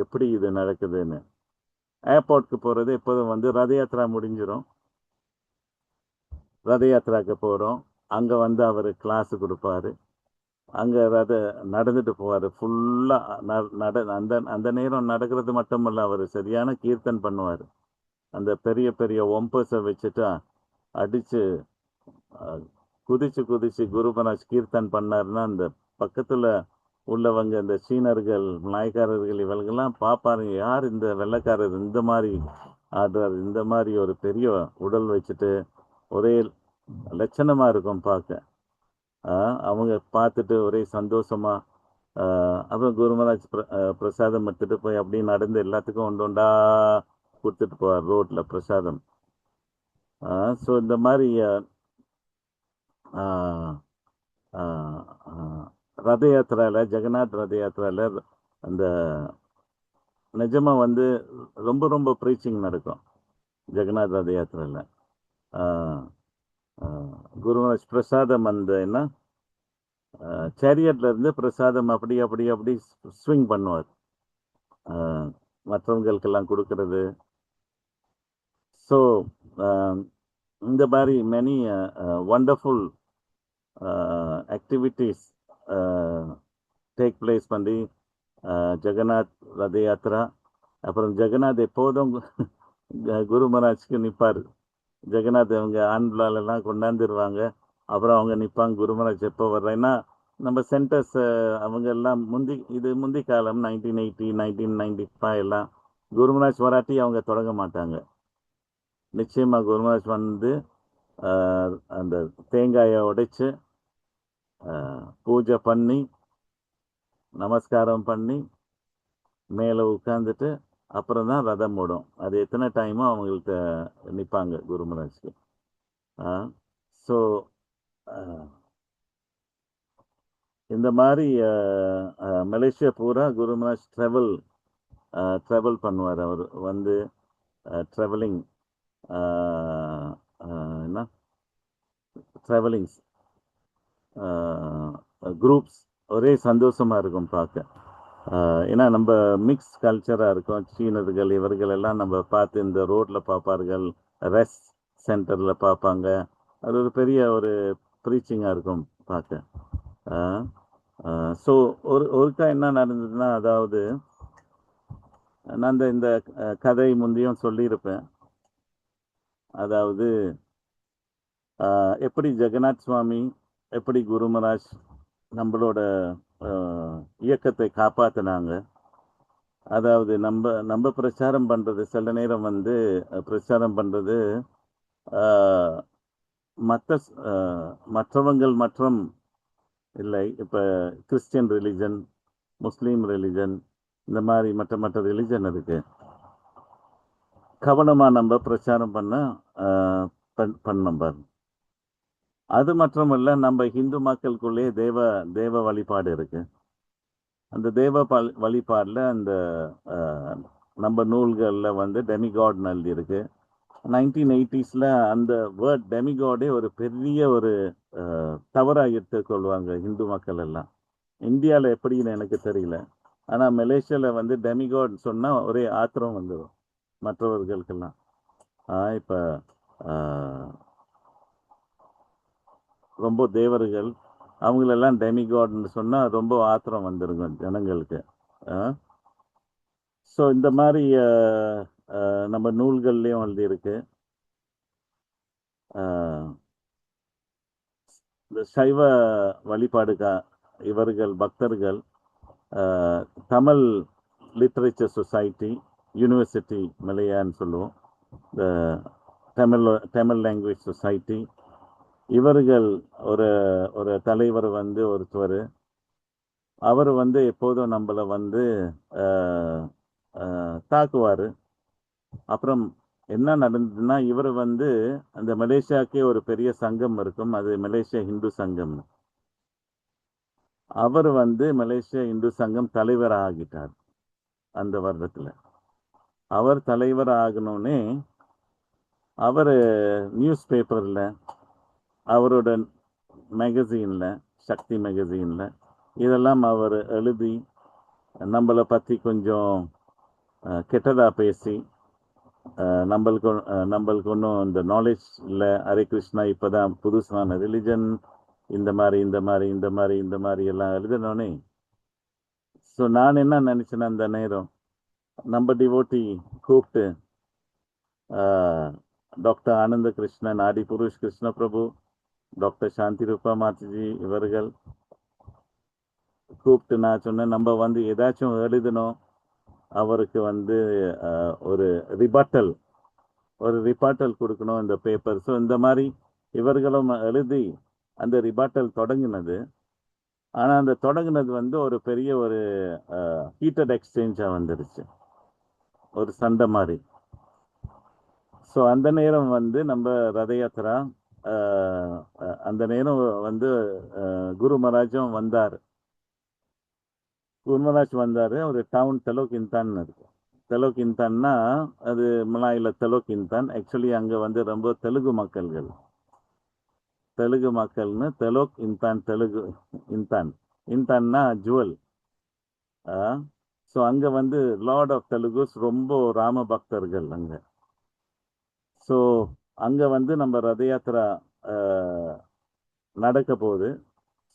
எப்படி இது நடக்குதுன்னு. ஏர்போர்ட்க்கு போறது எப்போதும் வந்து ரத யாத்திரா முடிஞ்சிடும். ரத யாத்திராக்கு போறோம். அங்க வந்து அவர் கிளாஸ் கொடுப்பாரு. அங்க நடந்துட்டு போவாரு. ஃபுல்லா அந்த அந்த நேரம் நடக்கிறது மட்டுமல்ல, அவர் சரியான கீர்த்தன் பண்ணுவார். அந்த பெரிய பெரிய ஒம்பஸை வச்சுட்டு அடிச்சு குதிச்சு குதிச்சு குரு மகாராஜ் கீர்த்தன் பண்ணாருன்னா அந்த பக்கத்துல உள்ளவங்க இந்த சீனர்கள் நாயக்காரர்கள் இவங்கெல்லாம் பார்ப்பாருங்க, யார் இந்த வெள்ளைக்காரர் இந்த மாதிரி ஆடுறாரு, இந்த மாதிரி ஒரு பெரிய உடல் வச்சுட்டு ஒரே லட்சணமா இருக்கும் பார்க்க. அவங்க பார்த்துட்டு ஒரே சந்தோஷமா அப்புறம் குரு மகாராஜ் பிரசாதம் எடுத்துட்டு போய் அப்படியே நடந்து எல்லாத்துக்கும் ஒண்டா கொடுத்துட்டு போவார் ரோட்ல பிரசாதம். ஸோ இந்த மாதிரி ரத யாத்திரால, ஜெகநாத் ரத யாத்திரால அந்த நிஜமா வந்து ரொம்ப ரொம்ப ப்ரீச்சிங் நடக்கும் ஜெகநாத் ரத யாத்திரால. குரு மகாராஜ் பிரசாதம் அந்த என்ன சேரியட்ல இருந்து பிரசாதம் அப்படி அப்படி அப்படி ஸ்விங் பண்ணுவார், மற்றவங்களுக்கெல்லாம் கொடுக்கறது. ஸோ இந்த மாதிரி many wonderful activities take place பண்ணி ஜெகநாத் ரத யாத்திரா. அப்புறம் ஜெகநாத் எப்போதும் குரு மகாராஜ்க்கு நிற்பார். ஜெகநாத் அவங்க ஆண்பிளாலெல்லாம் கொண்டாந்துருவாங்க. அப்புறம் அவங்க நிற்பாங்க, குரு மகாராஜ் எப்போ வர்றேன்னா நம்ம சென்டர்ஸ் அவங்க எல்லாம் முந்தி காலம் 1980 1995 எல்லாம் குரு மகாராஜ் வராட்டி அவங்க தொடங்க மாட்டாங்க. நிச்சயமா குரு மகாராஜ் வந்து அந்த தேங்காயை உடைச்சு பூஜை பண்ணி நமஸ்காரம் பண்ணி மேலே உட்காந்துட்டு அப்புறம் தான் ரதம் ஓடும். அது எத்தனை டைமோ அவங்களுக்கு நிற்பாங்க குரு மகாராஜ்க்கு. ஸோ இந்த மாதிரி மலேசியா பூரா குரு மகாராஜ் ட்ராவல் பண்ணுவார். அவர் வந்து ட்ராவலிங்ஸ் குரூப்ஸ் ஒரே சந்தோஷமா இருக்கும் பார்க்க. ஏன்னா நம்ம மிக்ஸ் கல்ச்சராக இருக்கும். சீனர்கள் இவர்கள் எல்லாம் நம்ம பார்த்து இந்த ரோட்டில் பார்ப்பார்கள், ரெஸ்ட் சென்டரில் பார்ப்பாங்க. அது ஒரு பெரிய ஒரு ப்ரீச்சிங்காக இருக்கும் பார்க்க. ஸோ ஒருக்கா என்ன நடந்ததுன்னா, அதாவது நான் இந்த கதை முந்தையும் சொல்லியிருப்பேன். அதாவது எப்படி ஜெகநாத் சுவாமி, எப்படி குரு மகாராஜ் நம்மளோட இயக்கத்தை காப்பாற்றினாங்க. அதாவது நம்ம பிரச்சாரம் பண்ணுறது சில நேரம் வந்து பிரச்சாரம் பண்ணுறது மற்றவங்கள் மற்றும் இல்லை. இப்போ கிறிஸ்டியன் ரிலிஜன், முஸ்லீம் ரிலிஜன், இந்த மாதிரி மற்ற ரிலிஜன் இருக்கு. கவனமாக நம்ம பிரச்சாரம் பண்ண அது மட்டுமல்ல, நம்ம இந்து மக்களுக்குள்ளே தேவ வழிபாடு இருக்கு. அந்த தேவ வழிபாடில் அந்த நம்ம நூல்களில் வந்து டெமிகாட் எழுதி இருக்கு. 1980s அந்த வேர்ட் டெமிகாடே ஒரு பெரிய ஒரு தவறாக எடுத்துக்கொள்வாங்க இந்து மக்கள் எல்லாம். இந்தியாவில் எப்படின்னு எனக்கு தெரியல. ஆனால் மலேசியாவில் வந்து டெமிகாட் சொன்னால் ஒரே ஆத்திரம் வந்துடும் மற்றவர்களுக்கெல்லாம். இப்போ ரொம்ப தேவர்கள் அவங்களெல்லாம் டெமிகாட்னு சொன்னால் ரொம்ப ஆத்திரம் வந்துருங்க ஜனங்களுக்கு. ஸோ இந்த மாதிரி நம்ம நூல்கள்லேயும் எழுதியிருக்கு. இந்த சைவ வழிபாடுக்கா இவர்கள் பக்தர்கள் தமிழ் லிட்ரேச்சர் சொசைட்டி, யூனிவர்சிட்டி மலையான்னு சொல்லுவோம், இந்த தமிழ் லாங்குவேஜ் சொசைட்டி, இவர்கள் ஒரு தலைவர் வந்து ஒருத்தர், அவர் வந்து எப்போதும் நம்மளை வந்து தாக்குவார். அப்புறம் என்ன நடந்ததுன்னா, இவர் வந்து அந்த மலேசியாவுக்கே ஒரு பெரிய சங்கம் இருக்கும், அது மலேசியா ஹிந்து சங்கம். அவர் வந்து மலேசியா இந்து சங்கம் தலைவர் ஆகிட்டார் அந்த வருடத்துல. அவர் தலைவர் ஆகணும்னே அவர் நியூஸ் பேப்பர்ல, அவரோட மேகசீன்ல, சக்தி மேகசீன்ல இதெல்லாம் அவர் எழுதி நம்மளை பத்தி கொஞ்சம் கெட்டதா பேசி, நம்மளுக்கு ஒன்றும் இந்த நாலேஜ் இல்லை, ஹரே கிருஷ்ணா இப்பதான் புதுசான ரிலிஜன், இந்த மாதிரி எல்லாம் எழுதினோடனே, ஸோ நான் என்ன நினைச்சேன், அந்த நேரம் நம்ம டிவோட்டி கூப்பிட்டு டாக்டர் ஆனந்த கிருஷ்ணன், ஆடி புருஷ் கிருஷ்ண பிரபு, டாக்டர் சாந்தி ரூபா மாதாஜி இவர்கள் கூப்பிட்டு நான் சொன்னேன், நம்ம வந்து ஏதாச்சும் எழுதணும், அவருக்கு வந்து ஒரு ரிபாட்டல் கொடுக்கணும் இந்த பேப்பர். ஸோ இந்த மாதிரி இவர்களும் எழுதி அந்த ரிபாட்டல் தொடங்கினது. ஆனால் அந்த தொடங்கினது வந்து ஒரு பெரிய ஒரு ஹீட்டட் எக்ஸ்சேஞ்சாக வந்துருச்சு, ஒரு சண்டை மாதிரி. ஸோ அந்த நேரம் வந்து நம்ம ரத யாத்திரா, அந்த நேரம் வந்து குரு மகாராஜும் வந்தார். குரு மகாராஜ் வந்தார். ஒரு டவுன் தெலோக் இன்தான் இருக்கு. தெலோக் இன்தான்னா அது மலாயில தெலோக் இன்தான். ஆக்சுவலி அங்கே வந்து ரொம்ப Telugu மக்கள்னு Telok இன்தான், Telugu இன்தான்னா jewel. So அங்கே வந்து லார்ட் ஆஃப் தெலுங்குஸ் ரொம்ப ராம பக்தர்கள் அங்கே. ஸோ அங்கே வந்து நம்ம ரத யாத்திரா நடக்க போகுது.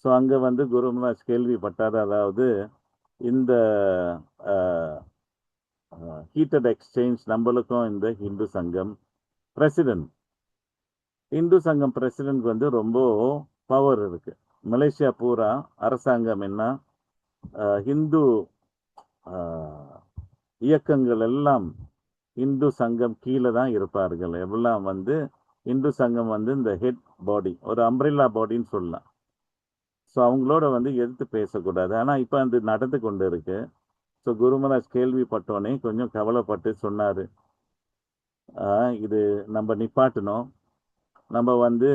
ஸோ அங்கே வந்து குரு மகாராஜ் கேள்விப்பட்டார், அதாவது இந்த ஹீட்டட் எக்ஸ்சேஞ்ச் நம்மளுக்கும் இந்த இந்து சங்கம் பிரசிடென்ட் வந்து ரொம்ப பவர் இருக்கு. மலேசியா பூரா அரசாங்கம் என்ன, ஹிந்து இயக்கங்கள் எல்லாம் இந்து சங்கம் கீழே தான் இருப்பார்கள். எல்லாம் வந்து இந்து சங்கம் வந்து இந்த ஹெட் பாடி, ஒரு அம்ப்ரெல்லா பாடின்னு சொல்லலாம். ஸோ அவங்களோட வந்து எதிர்த்து பேசக்கூடாது. ஆனால் இப்போ அது நடந்து கொண்டு இருக்கு. ஸோ குரு மகாராஜ் கேள்விப்பட்டோன்னே கொஞ்சம் கவலைப்பட்டு சொன்னார், இது நம்ம நிப்பாட்டணும், நம்ம வந்து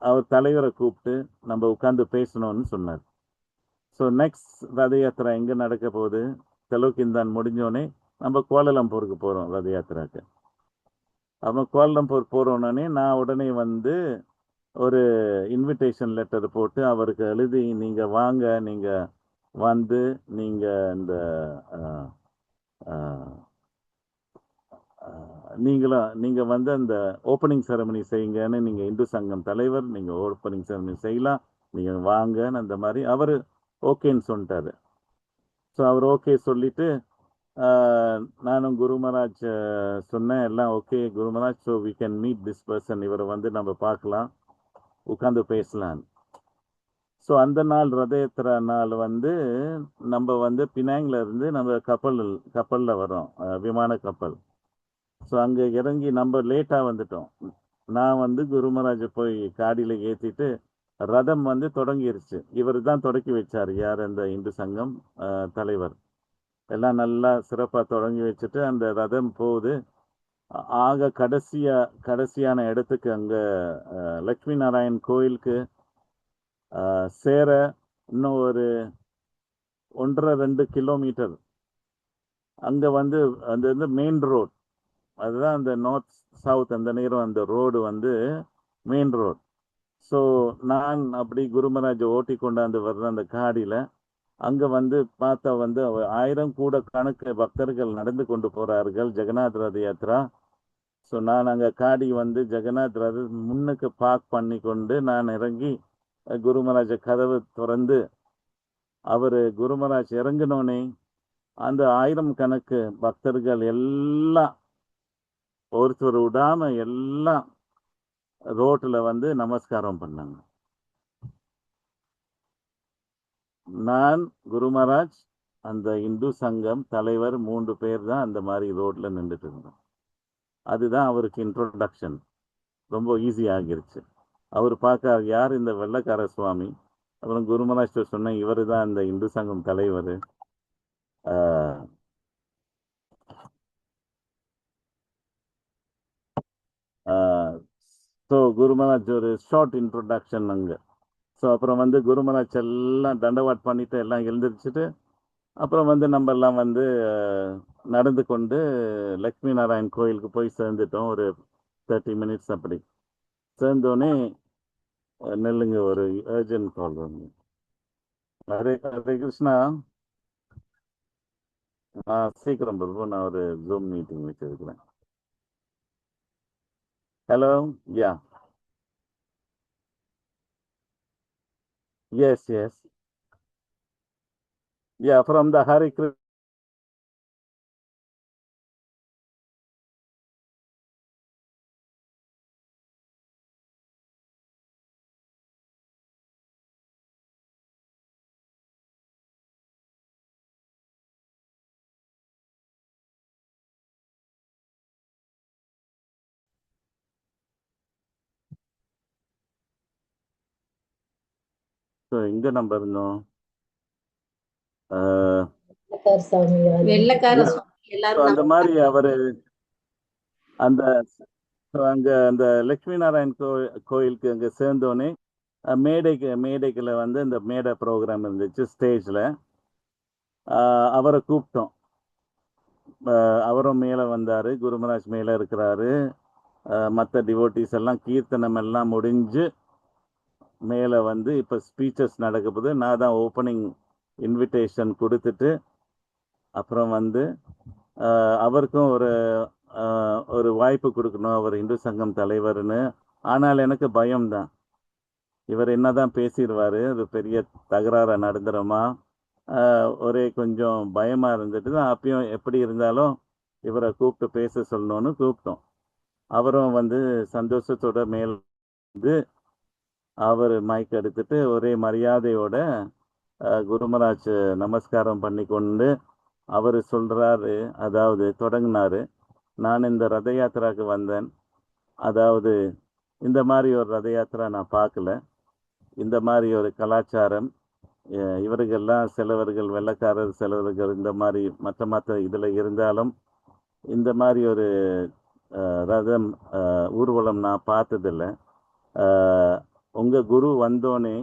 அவர் தலைவரை கூப்பிட்டு நம்ம உட்காந்து பேசணும்னு சொன்னார். ஸோ நெக்ஸ்ட் ரத யாத்திரா எங்கே நடக்க போகுது, தெலோக்கிந்தான் முடிஞ்சோடனே நம்ம கோலாலம்பூருக்கு போகிறோம் ரத யாத்திராக்கு. அப்போ கோலாலம்பூர் போகிறோன்னே நான் உடனே வந்து ஒரு இன்விடேஷன் லெட்டர் போட்டு அவருக்கு எழுதி, நீங்கள் வாங்க, நீங்கள் வந்து நீங்கள் இந்த நீங்கள் வந்து அந்த ஓப்பனிங் செரமனி செய்யுங்கன்னு, நீங்கள் இந்து சங்கம் தலைவர், நீங்கள் ஓப்பனிங் செரமனி செய்யலாம், நீங்கள் வாங்கன்னு அந்த மாதிரி அவர் ஓகேன்னு சொல்லிட்டாரு. ஸோ அவர் ஓகே சொல்லிட்டு நானும் குரு மகாராஜ் சொன்னேன், எல்லாம் okay Guru Maharaj, so we can meet this person, இவரை வந்து நம்ம பார்க்கலாம், உட்காந்து பேசலாம். ஸோ அந்த நாள் ரத யாத்திரா நாள் வந்து நம்ம வந்து பினாங்கில் இருந்து நம்ம கப்பலில் வரோம், விமான கப்பல். ஸோ அங்கே இறங்கி நம்ம லேட்டாக வந்துட்டோம். நான் வந்து குரு மகாராஜை போய் காடியில் ஏற்றிட்டு ரதம் வந்து தொடங்கிருச்சு. இவர் தான் தொடக்கி வச்சார், யார் அந்த இந்து சங்கம் தலைவர். எல்லாம் நல்லா சிறப்பாக தொடங்கி வச்சுட்டு அந்த ரதம் போகுது. ஆக கடைசியான இடத்துக்கு, அங்கே லக்ஷ்மி நாராயண் கோயிலுக்கு சேர இன்னும் ஒரு 1.5-2 கிலோமீட்டர். அங்கே வந்து அது வந்து மெயின் ரோட், அதுதான் அந்த நார்த் சவுத் அந்த நேரம் அந்த ரோடு வந்து மெயின் ரோட். ஸோ நான் அப்படி குரு மகாராஜை ஓட்டி கொண்டாந்து வர்ற அந்த காடியில் அங்கே வந்து பார்த்தா வந்து 1000 கூட கணக்கு பக்தர்கள் நடந்து கொண்டு போகிறார்கள் ஜெகநாத் ரத யாத்திரா. ஸோ நான் அங்கே காடி வந்து ஜெகநாத் ரத முன்னுக்கு பார்க் பண்ணி கொண்டு நான் இறங்கி குரு மகாராஜ கதவு திறந்து, அவர் குரு மகாராஜ் இறங்கினோடனே அந்த 1000 கணக்கு பக்தர்கள் எல்லாம் ஒருத்தர் விடாம எல்லாம் ரோட்டில் வந்து நமஸ்காரம் பண்ணாங்க. நான், குரு மகாராஜ், அந்த இந்து சங்கம் தலைவர் 3 பேர் தான் அந்த மாதிரி ரோட்ல நின்றுட்டு இருந்தோம். அதுதான் அவருக்கு இன்ட்ரோடக்ஷன், ரொம்ப ஈஸி ஆகிருச்சு. அவர் பார்க்க யார் இந்த வெள்ளக்கார சுவாமி. அப்புறம் குரு மகாராஜ் சொன்னேன், இவர் தான் இந்த இந்து சங்கம் தலைவர். ஸோ குரு மகாராஜ் ஒரு ஷார்ட் இன்ட்ரோடக்ஷன் அங்கே. ஸோ அப்புறம் வந்து குரு மகாராஜ் எல்லாம் தண்டவாட் பண்ணிட்டு எல்லாம் எழுந்திரிச்சிட்டு அப்புறம் வந்து நம்ம எல்லாம் வந்து நடந்து கொண்டு லக்ஷ்மி நாராயண் கோயிலுக்கு போய் சேர்ந்துட்டோம். ஒரு 30 மினிட்ஸ் அப்படி சேர்ந்தோடனே நெல்லுங்க, ஒரு அர்ஜென்ட் கால் வந்து. ஹரே ஹரே கிருஷ்ணா. சீக்கிரம் பிரபு, நான் ஒரு ஜூம் மீட்டிங் வச்சிருக்கிறேன். Hello, yeah, yes yes, yeah, from the Hare Krishna. So எங்கே நம்ம இருந்தோம்? வெள்ளக்கார Yeah. சுவாமி So எல்லாரும் அந்த மாதிரி அவரு அந்த அங்க அந்த லட்சுமி நாராயண் கோயிலுக்கு அங்க சேர்ந்தோடனே மேடைக்குள்ள வந்து இந்த மேடை ப்ரோக்ராம் இருந்துச்சு ஸ்டேஜ்ல. அவரை கூப்பிட்டோம். அவரும் மேல வந்தாரு, குருமராஜ் மேல இருக்கிறாரு. மற்ற டிவோட்டிஸ் எல்லாம் கீர்த்தனம் எல்லாம் முடிஞ்சு மேல வந்து இப்ப ஸ்பீச்சஸ் நடக்குது. நான் தான் ஓப்பனிங் இன்விடேஷன் கொடுத்துட்டு அப்புறம் வந்து அவருக்கும் ஒரு வாய்ப்பு கொடுக்கணும், அவர் இந்து சங்கம் தலைவர்னு. ஆனால் எனக்கு பயம்தான், இவர் என்னதான் பேசிடுவாரு, அது பெரிய தகராறு நடந்துருமா, ஒரே கொஞ்சம் பயமா இருந்துட்டு தான் அப்பயும் எப்படி இருந்தாலும் இவரை கூப்பிட்டு பேச சொல்லணும்னு கூப்பிட்டோம். அவரும் வந்து சந்தோஷத்தோட மேல் வந்து அவர் மைக் எடுத்துட்டு ஒரே மரியாதையோட குருமராஜ் நமஸ்காரம் பண்ணி கொண்டு அவர் சொல்றாரு, அதாவது தொடங்கினாரு, நான் இந்த ரத யாத்திராவுக்கு வந்தேன். அதாவது இந்த மாதிரி ஒரு ரத யாத்திரா நான் பார்க்கல. இந்த மாதிரி ஒரு கலாச்சாரம், இவர்கள்லாம் சிலவர்கள் வெள்ளக்காரர், சிலவர்கள் இந்த மாதிரி மற்ற இதில் இருந்தாலும் இந்த மாதிரி ஒரு ரதம் ஊர்வலம் நான் பார்த்ததில்லை. உங்கள் குரு வந்தோடனே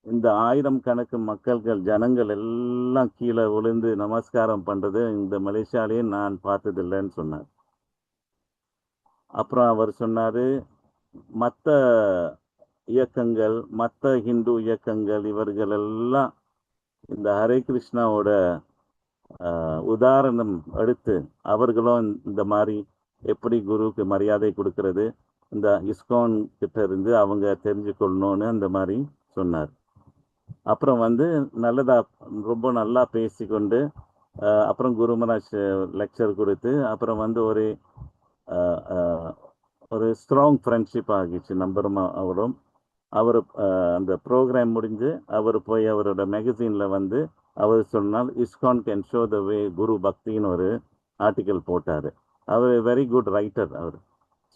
இந்த 1000 கணக்கு மக்கள்கள் ஜனங்கள் எல்லாம் கீழே விழுந்து நமஸ்காரம் பண்ணுறது இந்த மலேசியாலேயே நான் பார்த்ததில்லைன்னு சொன்னார். அப்புறம் அவர் சொன்னார், மற்ற இயக்கங்கள், மற்ற ஹிந்து இயக்கங்கள், இவர்கள் எல்லாம் இந்த ஹரே கிருஷ்ணாவோட உதாரணம் எடுத்து அவர்களும் இந்த மாதிரி எப்படி குருவுக்கு மரியாதை கொடுக்கறது, இந்த இஸ்கான் கிட்ட இருந்து அவங்க தெரிஞ்சுக்கொள்ளணும்னு அந்த மாதிரி சொன்னார். அப்புறம் வந்து ரொம்ப நல்லா பேசிக்கொண்டு அப்புறம் குருமராஜ் லெக்சர் கொடுத்து அப்புறம் வந்து ஒரு ஸ்ட்ராங் ஃப்ரெண்ட்ஷிப் ஆகிடுச்சு நம்பரும் அவரும். அவர் அந்த ப்ரோக்ராம் முடிஞ்சு அவர் போய் அவரோட மேகசினில் வந்து அவர் சொன்னால் இஸ்கான் கேன் ஷோ த வே குரு பக்தின்னு ஒரு ஆர்டிக்கல் போட்டார். அவர் வெரி குட் ரைட்டர் அவர்.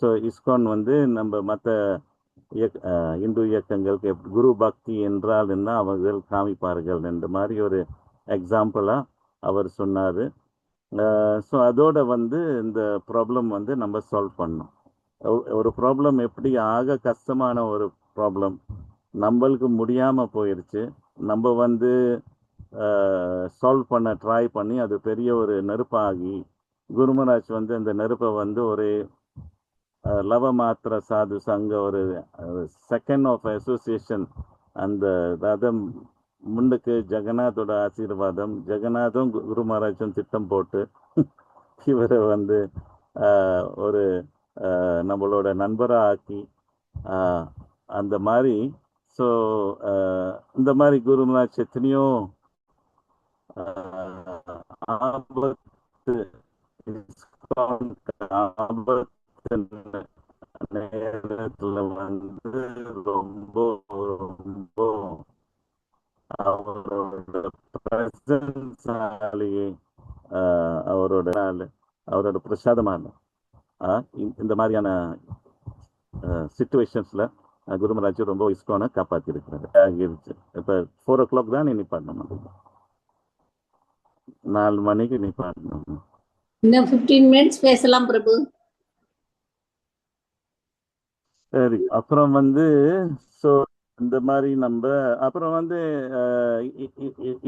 ஸோ இஸ்கான் வந்து நம்ம மற்ற இந்து இயக்கங்களுக்கு குரு பக்தி என்றால் என்ன அவர்கள் காமிப்பார்கள் என்ற மாதிரி ஒரு எக்ஸாம்பிளாக அவர் சொன்னார். ஸோ அதோட வந்து இந்த ப்ராப்ளம் வந்து நம்ம சால்வ் பண்ணோம். ஒரு ப்ராப்ளம் எப்படி ஆக கஷ்டமான ஒரு ப்ராப்ளம் நம்மளுக்கு முடியாமல் போயிடுச்சு, நம்ம வந்து சால்வ் பண்ண ட்ரை பண்ணி அது பெரிய ஒரு நெருப்பாகி குருமராஜ் வந்து அந்த நெருப்பை வந்து ஒரு லவமாத்திர சாது சங்க ஒரு செகண்ட் ஆஃப் அசோசியேஷன் அந்த ரதம் முன்னுக்கு ஜெகநாதோட ஆசீர்வாதம், ஜெகநாதும் குரு மகாராஜும் திட்டம் போட்டு இவரை வந்து ஒரு நம்மளோட நண்பராக ஆக்கி அந்த மாதிரி. ஸோ இந்த மாதிரி குரு மகாராஜ் எத்தனையோ ஆபத்து நேரத்துல வந்து ரொம்ப ரொம்ப அவரோட பிரசன்ஸாலேயே அவரோட பிரசாதமான இந்த மாதிரியான சிச்சுவேஷன்ஸ்ல குருமராஜ் ரொம்ப இஸ்கானை காப்பாற்றி இருக்கிறாரு. இப்ப 4 o'clock தான் நிப்பாட்டணும், 4 மணிக்கு நிப்பாட்டணும். இன்னும் 15 மினிட்ஸ் பேசலாம் பிரபு. சரி, அப்புறம் வந்து ஸோ இந்த மாதிரி நம்ம அப்புறம் வந்து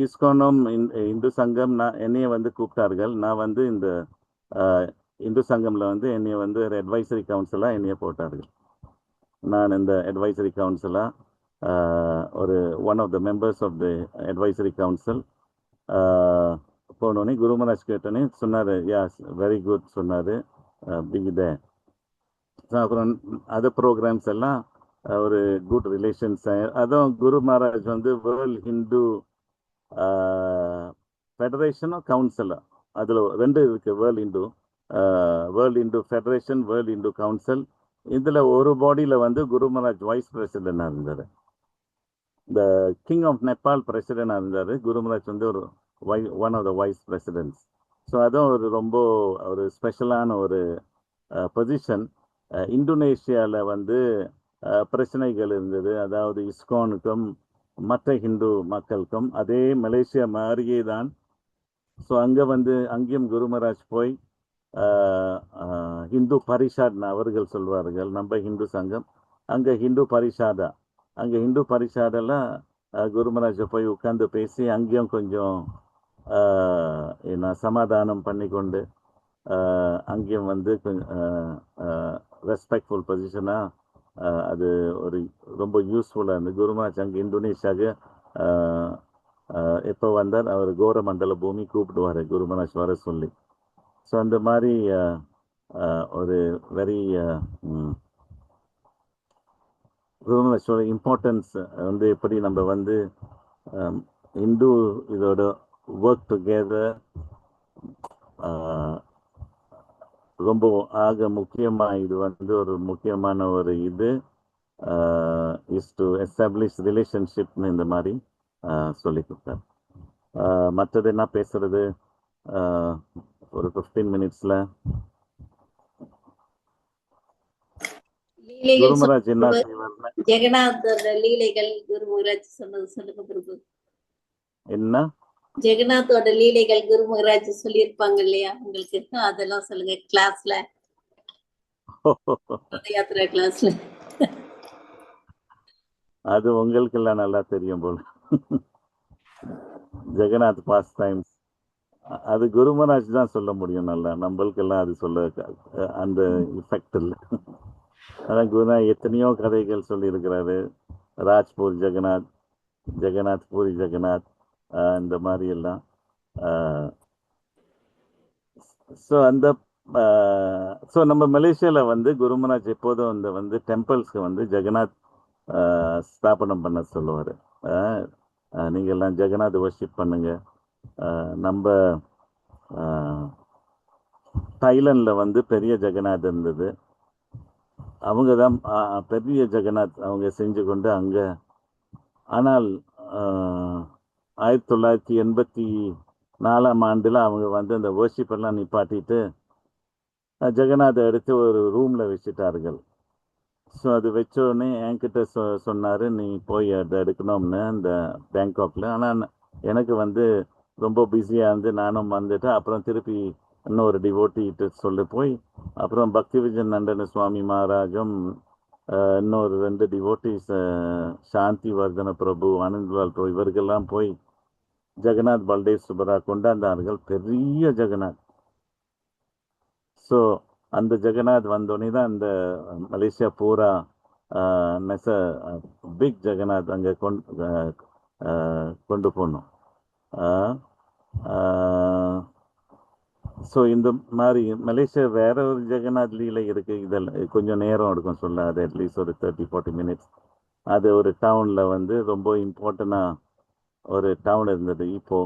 இஸ்கானும் இந்து சங்கம் என்னைய வந்து கூப்பிட்டார்கள். நான் வந்து இந்த இந்து சங்கம்ல வந்து என்னைய வந்து ஒரு அட்வைசரி கவுன்சிலா என்னைய போட்டார்கள். நான் இந்த அட்வைசரி கவுன்சிலா ஒரு one of the members of the advisory council போனோடனே குரு மகாராஜ் கேட்டோன்னே சொன்னார், யாஸ் வெரி குட் சொன்னார், பிகிதே. அப்புறம் அது ப்ரோக்ராம்ஸ் எல்லாம் ஒரு குட் ரிலேஷன்ஸ். அதுவும் குரு மகாராஜ் வந்து வேர்ல்ட் ஹிந்து ஃபெடரேஷனும் கவுன்சிலும், அதில் 2 இருக்கு, world Hindu federation, world Hindu council. இதில் ஒரு பாடியில் வந்து குரு மகாராஜ் வைஸ் பிரசிடெண்டாக இருந்தார். இந்த கிங் ஆஃப் நேபாள் பிரசிடெண்டாக இருந்தார். குரு மகாராஜ் வந்து ஒரு one of the vice presidents. So அதுவும் ஒரு ரொம்ப ஒரு ஸ்பெஷலான ஒரு பொசிஷன். இந்தோனேஷியாவில் வந்து பிரச்சனைகள் இருந்தது, அதாவது இஸ்கானுக்கும் மற்ற ஹிந்து மக்களுக்கும். அதே மலேசியா மாதிரியே தான். ஸோ அங்கே வந்து அங்கேயும் குரு மகாராஜ் போய் ஹிந்து பரிஷாட் அவர்கள் சொல்வார்கள், நம்ம ஹிந்து சங்கம், அங்கே ஹிந்து பரிஷாதா, அங்கே ஹிந்து பரிஷாடெல்லாம் குரு மகாராஜை போய் உட்காந்து பேசி அங்கேயும் கொஞ்சம் என்ன சமாதானம் பண்ணி கொண்டு அங்கேயும் வந்து ரெஸ்பெக்ட்ஃபுல் பொசிஷனாக அது ஒரு ரொம்ப யூஸ்ஃபுல்லாக இருந்தது. குரு மகாராஜ் அங்கே இந்தோனேஷியாவுக்கு எப்போ வந்தார், அவர் கோரமண்டல பூமி கூப்பிடுவார் குரு மகாராஜ் வர சொல்லி. ஸோ அந்த மாதிரி ஒரு வெரி குரு மகாராஜோட இம்பார்ட்டன்ஸ் வந்து எப்படி நம்ம வந்து இந்து இதோட ஒர்க் டுகெதர் ரொம்ப ஆக முக்கியமாக இது வந்து ஒரு முக்கியமான ஒரு இது இஸ் டு எஸ்டாப்ளிஷ் ரிலேஷன்ஷிப்னு இந்த மாதிரி சொல்லி கொடுத்தார். மற்றது என்ன பேசுறது ஒரு 15 மினிட்ஸில் குரு மகாராஜ் என்ன செய்வார்னா, ஜெகநாதோட லீலைகள் குரு மகாராஜ் சொன்னது சொல்லுங்க பிரபு. என்ன ஜெகநாத்தோட லீலைகள் குரு மகாராஜ் சொல்லியிருப்பாங்க இல்லையா உங்களுக்கு, அதெல்லாம் சொல்லுங்க கிளாஸ்ல, யாத்திரா கிளாஸ்ல. அது உங்களுக்கு எல்லாம் நல்லா தெரியும் போல. ஜெகநாத் பாஸ் டைம்ஸ் அது குரு மகாராஜ் தான் சொல்ல முடியும் நல்லா, நம்மளுக்கெல்லாம் அது சொல்ல அந்த இஃபெக்ட் இல்லை. அதான் குருநாத் எத்தனையோ கதைகள் சொல்லியிருக்கிறாரு. ராஜ்பூர் ஜெகநாத், ஜெகநாத் பூரி ஜெகநாத், இந்த மாதிரி எல்லாம். ஸோ அந்த ஸோ நம்ம மலேசியாவில் வந்து குரு மகாராஜ் எப்போதும் அந்த வந்து டெம்பிள்ஸ்க்கு வந்து ஜெகநாத் ஸ்தாபனம் பண்ண சொல்லுவார். நீங்கள் எல்லாம் ஜெகநாத் வர்ஷிப் பண்ணுங்க. நம்ம தைலண்டில் வந்து பெரிய ஜெகநாத் இருந்தது, அவங்க தான் பெரிய ஜெகநாத் அவங்க செஞ்சு கொண்டு அங்கே. ஆனால் 1984ஆம் ஆண்டில் அவங்க வந்து அந்த வர்ஷிப் எல்லாம் நிப்பாட்டிட்டு ஜெகநாதை எடுத்து ஒரு ரூமில் வச்சுட்டார்கள். ஸோ அது வச்சோடனே என்கிட்ட சொன்னார், நீ போய் அதை எடுக்கணும்னு இந்த பேங்காக்ல. ஆனால் எனக்கு வந்து ரொம்ப பிஸியாக இருந்து நானும் வந்துட்டு அப்புறம் திருப்பி இன்னொரு டிவோட்டிகிட்ட சொல்லி போய் அப்புறம் பக்தி விஜயன் நந்தன சுவாமி மகாராஜும் இன்னொரு 2 டிவோட்டிஸ் சாந்தி வர்தன பிரபு, ஆனந்த்லால் பிரபு, இவர்களெல்லாம் போய் ஜெகநாத் பல்தேவ் சுப்பரா கொண்டாந்தார்கள், பெரிய ஜெகநாத். ஸோ அந்த ஜெகநாத் வந்தோடனே தான் அந்த மலேசியா பூரா பிக் ஜெகநாத் அங்கே கொண்டு போனோம். ஸோ இந்த மாதிரி மலேசியா வேற ஒரு ஜெகநாத் லீலை இருக்கு. இதெல்லாம் கொஞ்சம் நேரம் எடுக்கும் சொல்ல, அது அட்லீஸ்ட் ஒரு 30-40 மினிட்ஸ். அது ஒரு டவுனில் வந்து ரொம்ப இம்பார்ட்டண்டாக ஒரு டவுன் இருந்தது. இப்போ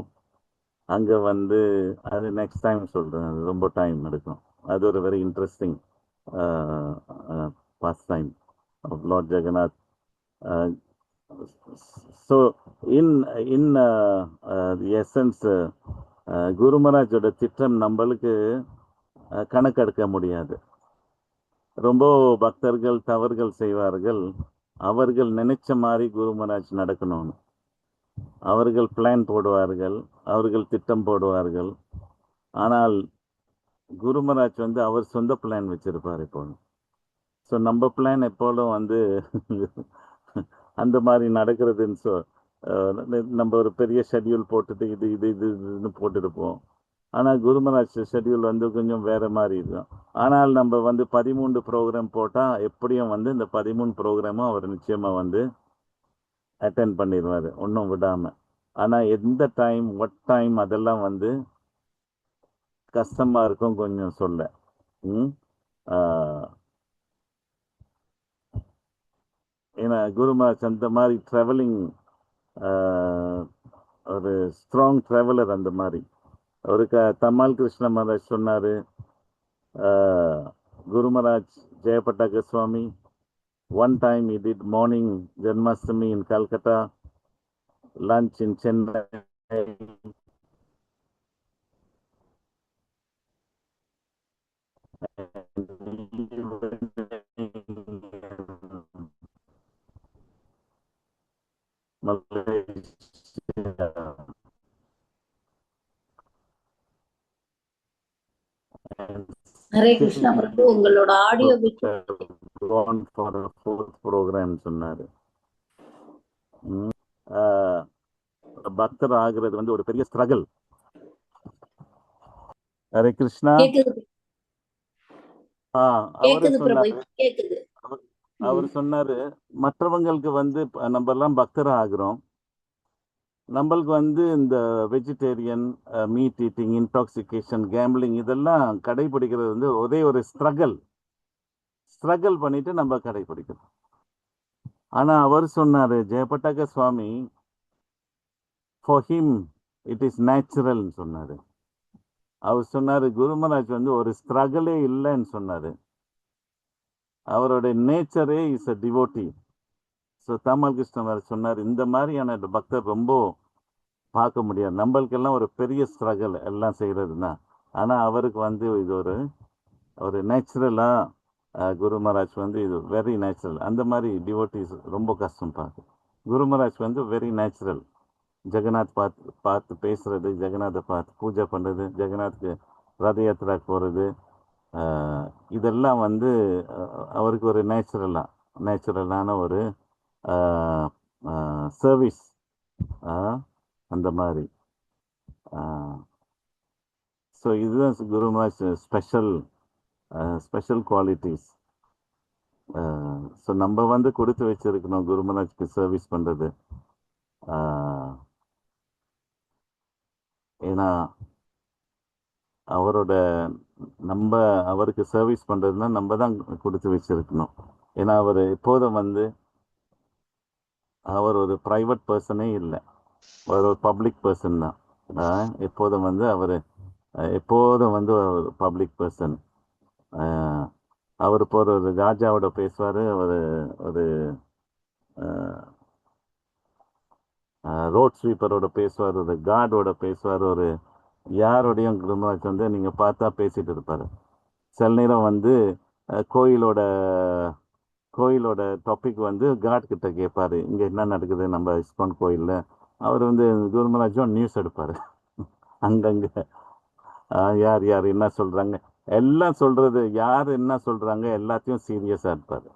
அங்கே வந்து அது நெக்ஸ்ட் டைம் சொல்கிறேன், அது ரொம்ப டைம் எடுக்கும். அது ஒரு very interesting pastime of lord Jagannath. So in the essence Guru மகாராஜோட திட்டம் நம்மளுக்கு கணக்கெடுக்க முடியாது. ரொம்ப பக்தர்கள் தவறுகள் செய்வார்கள், அவர்கள் நினைச்ச மாதிரி குரு மகாராஜ் நடக்கணும்னு அவர்கள் பிளான் போடுவார்கள், அவர்கள் திட்டம் போடுவார்கள். ஆனால் குரு மகாராஜ் வந்து அவர் சொந்த பிளான் வச்சிருப்பார் எப்போதும். ஸோ நம்ம பிளான் எப்போதும் வந்து அந்த மாதிரி நடக்கிறதுன்னு நம்ம ஒரு பெரிய ஷெட்யூல் போட்டுட்டு இதுன்னு போட்டுருப்போம். ஆனால் குரு மகாராஜ் ஷெட்யூல் வந்து கொஞ்சம் வேற மாதிரி இருக்கும். ஆனால் நம்ம வந்து 13 ப்ரோக்ராம் போட்டால் எப்படியும் வந்து இந்த 13 ப்ரோக்ராமும் அவர் நிச்சயமாக வந்து அட்டென்ட் பண்ணிடுவார் ஒன்றும் விடாமல். ஆனால் எந்த டைம் வாட் டைம் அதெல்லாம் வந்து கஷ்டமாக இருக்கும் கொஞ்சம் சொல்ல. ஏன்னா குரு மகாராஜ் அந்த மாதிரி ட்ராவலிங் ஒரு ஸ்ட்ராங் ட்ராவலர். அந்த மாதிரி ஒரு தம்மால் கிருஷ்ண மகாராஜ் சொன்னார், குரு மகாராஜ் ஜெயபட்டாக்க சுவாமி one time he did morning Janmashtami in Calcutta, lunch in Chennai, Hare Krishna பிரபு, உங்களோட ஆடியோ விட்டு gone for a fourth program சொன்னாரு. பக்தர் ஆகிறது வந்து ஒரு பெரிய ஸ்ட்ரகிள். ஹரே கிருஷ்ணா. கேக்குது பிரபு, கேக்குது. அவர் சொன்னாரு, மற்றவங்களுக்கு வந்து நம்ம எல்லாம் பக்தர் ஆகிறோம், நம்மளுக்கு வந்து இந்த vegetarian, meet eating, intoxication, gambling இதெல்லாம் கடைபிடிக்கிறது வந்து ஒரே ஒரு ஸ்ட்ரகிள் பண்ணிட்டு நம்ம கடைபிடிக்கிறோம். ஆனா அவர் சொன்னாரு ஜெயபட்டாக்க சுவாமி, ஃபார் ஹிம் இட் இஸ் நேச்சுரல்னு சொன்னாரு. அவர் சொன்னாரு குரு மகாராஜ் வந்து ஒரு ஸ்ட்ரகிளே இல்லைன்னு சொன்னாரு. அவருடைய நேச்சரே is a devotee. So Tamal Krishnan சொன்னார், இந்த மாதிரியான பக்தர் ரொம்ப பார்க்க முடியாது. நம்மளுக்கெல்லாம் ஒரு பெரிய ஸ்ட்ரகிள் எல்லாம் செய்யறதுன்னா. ஆனால் அவருக்கு வந்து இது ஒரு நேச்சுரலா குரு மகாராஜ் வந்து இது வெரி நேச்சுரல். அந்த மாதிரி டிவோட்டிஸ் ரொம்ப கஷ்டம் பார்க்க. குரு மகாராஜ் வந்து வெரி நேச்சுரல். ஜெகநாத் பார்த்து பேசுறது, ஜெகநாத்தை பார்த்து பூஜை பண்ணுறது, ஜெகநாத்துக்கு ரத யாத்திரா போகிறது, இதெல்லாம் வந்து அவருக்கு ஒரு நேச்சுரலான ஒரு சர்வீஸ். அந்த மாதிரி. ஸோ இதுதான் குரு மகாராஜ் ஸ்பெஷல் குவாலிட்டிஸ். ஸோ நம்ம வந்து கொடுத்து வச்சிருக்கணும் குரு மகாராஜ்க்கு சர்வீஸ் பண்ணுறது. ஏன்னா அவருக்கு சர்வீஸ் பண்ணுறதுனா நம்ம தான் கொடுத்து வச்சிருக்கணும். ஏன்னா அவர் எப்போதும் வந்து அவர் ஒரு ப்ரைவேட் பர்சனே இல்லை, அவர் ஒரு பப்ளிக் பர்சன் தான். எப்போதும் வந்து ஒரு பப்ளிக் பர்சன். அவர் இப்போ ஒரு ராஜாவோட பேசுவார், ஒரு ரோட் ஸ்வீப்பரோட பேசுவார், ஒரு கார்டோட பேசுவார், ஒரு யாரோடையும் குரு மகாராஜ் வந்து நீங்கள் பார்த்தா பேசிட்டு இருப்பார். சில நேரம் வந்து கோயிலோட டாபிக் வந்து காட் கிட்ட கேட்பார், இங்கே என்ன நடக்குது நம்ம இஸ்கான் கோயிலில். அவர் வந்து குரு மகாராஜும் நியூஸ் எடுப்பார். அங்கங்கே யார் என்ன சொல்கிறாங்க எல்லாம் சொல்கிறது, யார் என்ன சொல்கிறாங்க எல்லாத்தையும் சீரியஸாக இருப்பார்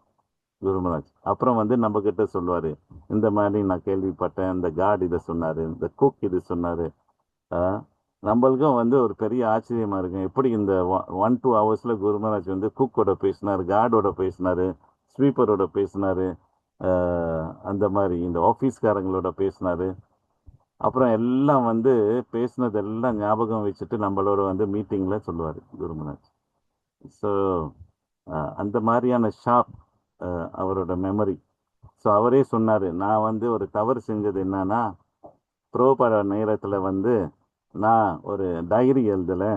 குரு மகாராஜ். அப்புறம் வந்து நம்ம கிட்ட சொல்லுவார், இந்த மாதிரி நான் கேள்விப்பட்டேன், இந்த காட் இதை சொன்னார், இந்த குக் இது சொன்னார். நம்மளுக்கும் வந்து ஒரு பெரிய ஆச்சரியமா இருக்கும், எப்படி இந்த 1-2 ஹவர்ஸ்ல குரு மகாராஜ் வந்து குக்கோட பேசினார், காடோட பேசினார், ஸ்வீப்பரோட பேசினார், அந்த மாதிரி இந்த ஆஃபீஸ்காரங்களோட பேசினார். அப்புறம் எல்லாம் வந்து பேசினதெல்லாம் ஞாபகம் வச்சுட்டு நம்மளோட வந்து மீட்டிங்கில் சொல்லுவார் குரு மகாராஜ். ஸோ அந்த மாதிரியான ஷார்ப் அவரோட மெமரி. ஸோ அவரே சொன்னார், நான் வந்து ஒரு தவறு செஞ்சது என்னன்னா, புரோபாட நேரத்தில் வந்து நான் ஒரு டைரி எழுதலை.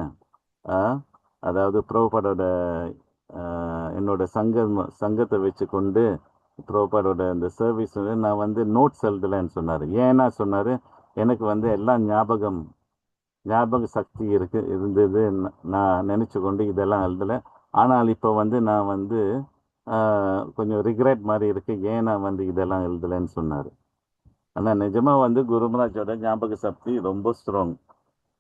அதாவது புரோபாடோட என்னோட சங்கத்தை வச்சு கொண்டு புரோபாடோட இந்த சர்வீஸ் வந்து நான் வந்து நோட்ஸ் எழுதலைன்னு சொன்னார். ஏன்னா சொன்னார், எனக்கு வந்து எல்லாம் ஞாபக சக்தி இருந்தது, நான் நினச்சி கொண்டு இதெல்லாம் எழுதலை. ஆனால் இப்போ வந்து நான் வந்து கொஞ்சம் ரிக்ரெட் மாதிரி இருக்கு, ஏன் நான் வந்து இதெல்லாம் எழுதலைன்னு சொன்னார். ஆனால் நிஜமாக வந்து குரு மகாராஜோட ஞாபக சக்தி ரொம்ப ஸ்ட்ராங்.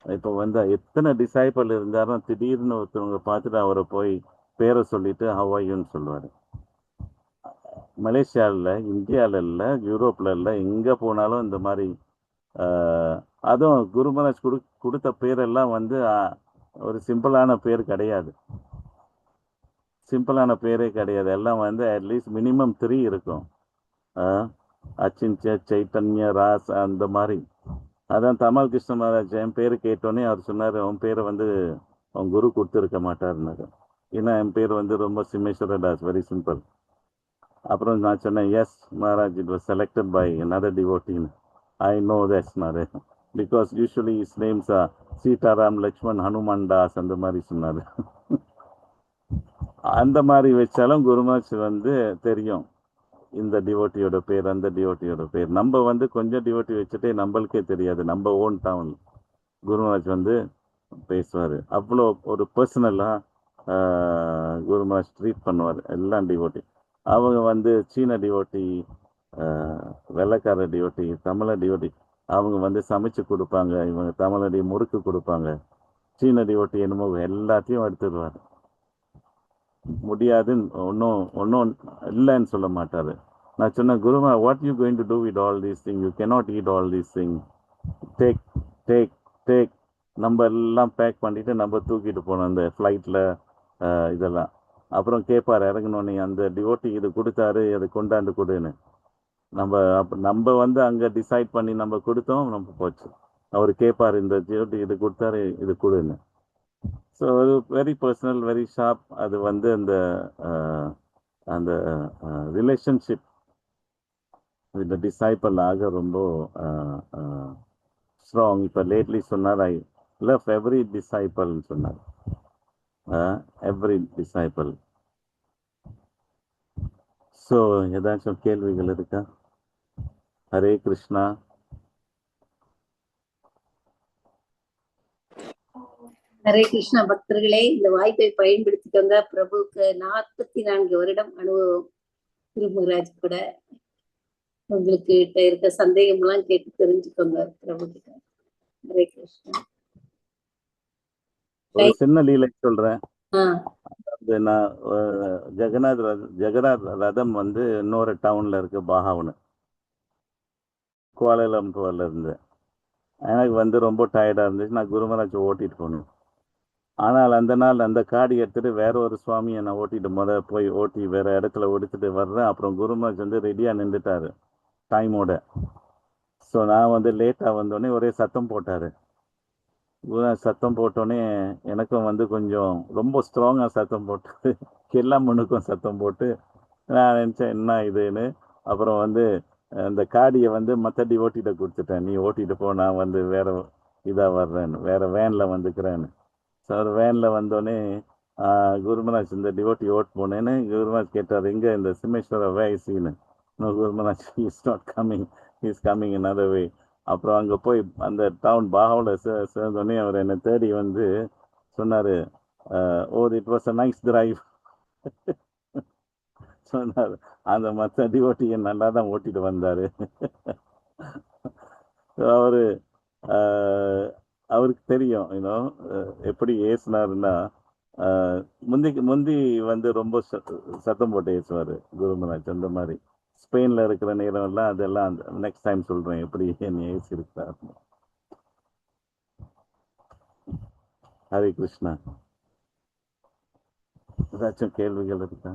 இப்போ வந்து எத்தனை டிசைபிள் இருந்தாலும் திடீர்னு ஒருத்தவங்க பார்த்துட்டு அவரை போய் பேரை சொல்லிட்டு ஹவ் ஆர் யூன்னு சொல்லுவார். மலேசியாவில், இந்தியாவில் இல்லை, யூரோப்பில் இல்லை, எங்கே போனாலும் இந்த மாதிரி அதுவும் குரு மகாராஜ் கொடுத்த பேரெல்லாம் வந்து ஒரு சிம்பிளான பேர் கிடையாது. சிம்பிளான பேரே கிடையாது. எல்லாம் வந்து அட்லீஸ்ட் மினிமம் 3 இருக்கும். அச்சின்ச்ச, சைத்தன்ய, ராஸ் அந்த மாதிரி. அதான் தமால் கிருஷ்ண மகாராஜ் என் பேர் கேட்டோன்னே அவர் சொன்னார், உன் பேரை வந்து அவன் குரு கொடுத்துருக்க மாட்டாருன்னாரு. ஏன்னா என் பேர் வந்து ரொம்ப சிம்மேஸ்வர தாஸ், வெரி சிம்பிள். அப்புறம் நான் சொன்னேன், yes Maharaj, it was selected by another devotee. I know that சொன்னாரு. Because usually is names Sitaram, Lakshman, Hanuman Das அந்த மாதிரி சொன்னார். அந்த மாதிரி வச்சாலும் குருமாஜ் வந்து தெரியும் இந்த டிவோட்டியோட பேர், அந்த டிவோட்டியோட பேர். நம்ம வந்து கொஞ்சம் டிவோட்டி வச்சுட்டே நம்மளுக்கே தெரியாது, நம்ம ஓன் டவுன் குருமாஜ் வந்து பேசுவார். அவ்வளோ ஒரு பர்சனலாக குருமாஜ் ட்ரீட் பண்ணுவார் எல்லாம் டிவோட்டி. அவங்க வந்து சீன டிவோட்டி, வெள்ளைக்கார டிவோட்டி, தமிழ டிவோட்டி, அவங்க வந்து சமைச்சு கொடுப்பாங்க. இவங்க தமிழடி முறுக்கு கொடுப்பாங்க. சீன டிவோட்டி என்னமோ எல்லாத்தையும் எடுத்துடுவார். முடியாதுன்னு ஒன்றும் இல்லைன்னு சொல்ல மாட்டார். நான் சொன்னேன், Guruma, what you going to do with all these thing? You cannot eat all these thing. Take take take. நம்ம எல்லாம் பேக் பண்ணிவிட்டு நம்ம தூக்கிட்டு போனோம் அந்த ஃப்ளைட்டில் இதெல்லாம். அப்புறம் கேட்பார் இறங்கினோன்னே, அந்த டிவோட்டி இது கொடுத்தாரு, அதை கொண்டாந்து கொடுன்னு. நம்ம வந்து அங்கே டிசைட் பண்ணி நம்ம கொடுத்தோம், நம்ம போச்சு. அவர் கேட்பார், இந்த டிவோட்டி இது கொடுத்தாரு, இது கொடுன்னு. ஸோ அது வெரி பர்சனல், வெரி ஷார்ப். அது வந்து அந்த ரிலேஷன்ஷிப் வித் டிசைபிள் ஆக ரொம்ப ஸ்ட்ராங். இப்போ லேட்லி சொன்னார், ஐ லவ் எவ்ரி டிசைபிள்னு சொன்னார். Every disciple. ஸோ ஏதாச்சும் கேள்விகள் இருக்கா? ஹரே கிருஷ்ணா. ஹரே கிருஷ்ணா. பக்தர்களே, இந்த வாய்ப்பை பயன்படுத்திக்கோங்க. பிரபுக்கு 44 வருடம் அனுபவம். குரு மகாராஜ் கூட உங்களுக்கு இருக்க சந்தேகம் எல்லாம் கேட்டு தெரிஞ்சுக்கோங்க பிரபு கிட்ட. ஹரே கிருஷ்ணா. ஒரு சின்ன லீலை சொல்றேன். அதாவது நான் ஜெகநாத் ரதம் வந்து இன்னொரு டவுன்ல இருக்கு, பாகாவனு, கோலாலம்பூர்ல இருந்து. எனக்கு வந்து ரொம்ப டயர்டா இருந்துச்சு. நான் குருமராஜ் ஓட்டிட்டு போனேன். ஆனால் அந்த நாள் அந்த காடி எடுத்துட்டு வேற ஒரு சுவாமியை நான் ஓட்டிட்டு போய் ஓட்டி வேற இடத்துல ஓடிச்சுட்டு வர்றேன். அப்புறம் குருமராஜ் வந்து ரெடியா நின்றுட்டாரு டைமோட. ஸோ நான் வந்து லேட்டா வந்தோடனே ஒரே சத்தம் போட்டாரு. சத்தம் போட்டோடனே எனக்கும் வந்து கொஞ்சம் ரொம்ப ஸ்ட்ராங்காக சத்தம் போட்டு எல்லா மண்ணுக்கும் சத்தம் போட்டு நான் நினச்சேன் என்ன இதுன்னு. அப்புறம் வந்து அந்த காடியை வந்து மற்ற ஓட்டிகிட்ட கொடுத்துட்டேன், நீ ஓட்டிகிட்டு போ, நான் வந்து வேற இதாக வர்றேன்னு, வேற வேனில் வந்துக்கிறேன்னு. ஸோ ஒரு வேனில் வந்தோடனே குருமராஜ் இந்த டிவோட்டி ஓட்டு போனேன்னு குருமராஜ் கேட்டார், எங்கே இந்த சிம்மேஸ்வர வேசின்னு. Gurumaharaj is not coming, is coming another way. அப்புறம் அங்கே போய் அந்த டவுன் பாகாவில் சேர்ந்தோடனே அவர் என்னை தேடி வந்து சொன்னார், ஓ it was a nice drive சொன்னார். அந்த மற்ற டிவோட்டியை நல்லா தான் ஓட்டிட்டு வந்தார். அவருக்கு தெரியும் இன்னும் எப்படி ஏசினாருன்னா, முந்தி வந்து ரொம்ப சத்தம் போட்டு ஏசுவார் குருமராஜ். அந்த மாதிரி ஸ்பெயினில் இருக்கிற நேரம் எல்லாம் அதெல்லாம் நெக்ஸ்ட் டைம் சொல்கிறேன் எப்படி என்ன ஏசி இருக்கிறார். ஹரே கிருஷ்ணா. ஏதாச்சும் கேள்விகள் இருக்கா?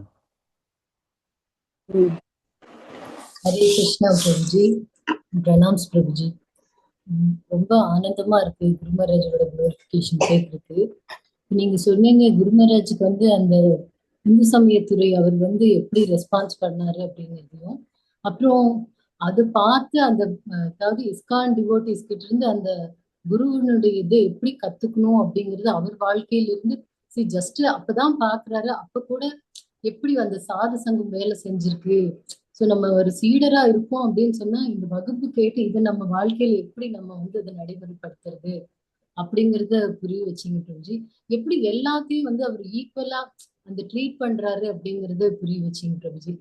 ஹரே கிருஷ்ணா பிரபுஜி. பிரணாம்ஸ் பிரபுஜி. ரொம்ப ஆனந்தமா இருக்கு குருமராஜோட குளோரிஃபிகேஷன் கேட்கறதுக்கு. நீங்க சொன்னீங்க குருமராஜுக்கு வந்து அந்த இந்து சமயத்துறை அவர் வந்து எப்படி ரெஸ்பான்ஸ் பண்ணாரு அப்படிங்கிறதையும், அப்புறம் அதை பார்த்து அந்த அதாவது இஸ்கான் டிவோட்டிஸ் கிட்ட இருந்து அந்த குருவனுடைய இதை எப்படி கத்துக்கணும் அப்படிங்கிறது அவர் வாழ்க்கையில இருந்து ஜஸ்ட் அப்பதான் பாக்குறாரு. அப்ப கூட எப்படி அந்த சாது சங்கம் வேலை செஞ்சிருக்கு. ஸோ நம்ம ஒரு சீடரா இருக்கோம் அப்படின்னு சொன்னா இந்த வகுப்பு கேட்டு இதை நம்ம வாழ்க்கையில எப்படி நம்ம வந்து அதை நடைமுறைப்படுத்துறது அப்படிங்கிறத புரிய வச்சிங்க பிரபுஜி. எப்படி எல்லாத்தையும் வந்து அவர் ஈக்குவலா அந்த ட்ரீட் பண்றாரு அப்படிங்கறத புரிய வச்சிங்க பிரபுஜி.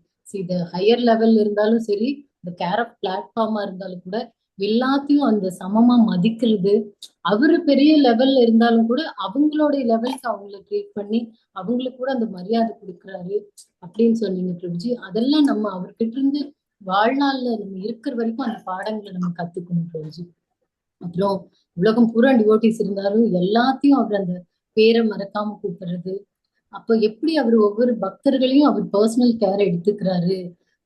இது ஹையர் லெவல்ல இருந்தாலும் சரி, இந்த கேர் ஆஃப் பிளாட்ஃபார்மா இருந்தாலும் கூட எல்லாத்தையும் அந்த சமமா மதிக்கிறது. அவரு பெரிய லெவல்ல இருந்தாலும் கூட அவங்களுடைய லெவலுக்கு அவங்கள ட்ரீட் பண்ணி அவங்களுக்கு கூட அந்த மரியாதை கொடுக்குறாரு அப்படின்னு சொன்னீங்க பிரபுஜி. அதெல்லாம் நம்ம அவர்கிட்ட இருந்து வாழ்நாள்ல நம்ம இருக்கிற வரைக்கும் அந்த பாடங்களை நம்ம கத்துக்கணும் பிரபுஜி. அப்புறம் உலகம் பூரா டிவோட்டிஸ் இருந்தாலும் எல்லாத்தையும் அவர் அந்த பேரை மறக்காம கூப்பிடுறது, அப்ப எப்படி அவர் ஒவ்வொரு பக்தர்களையும் அவர் பர்சனல் கேர் எடுத்துக்கிறாரு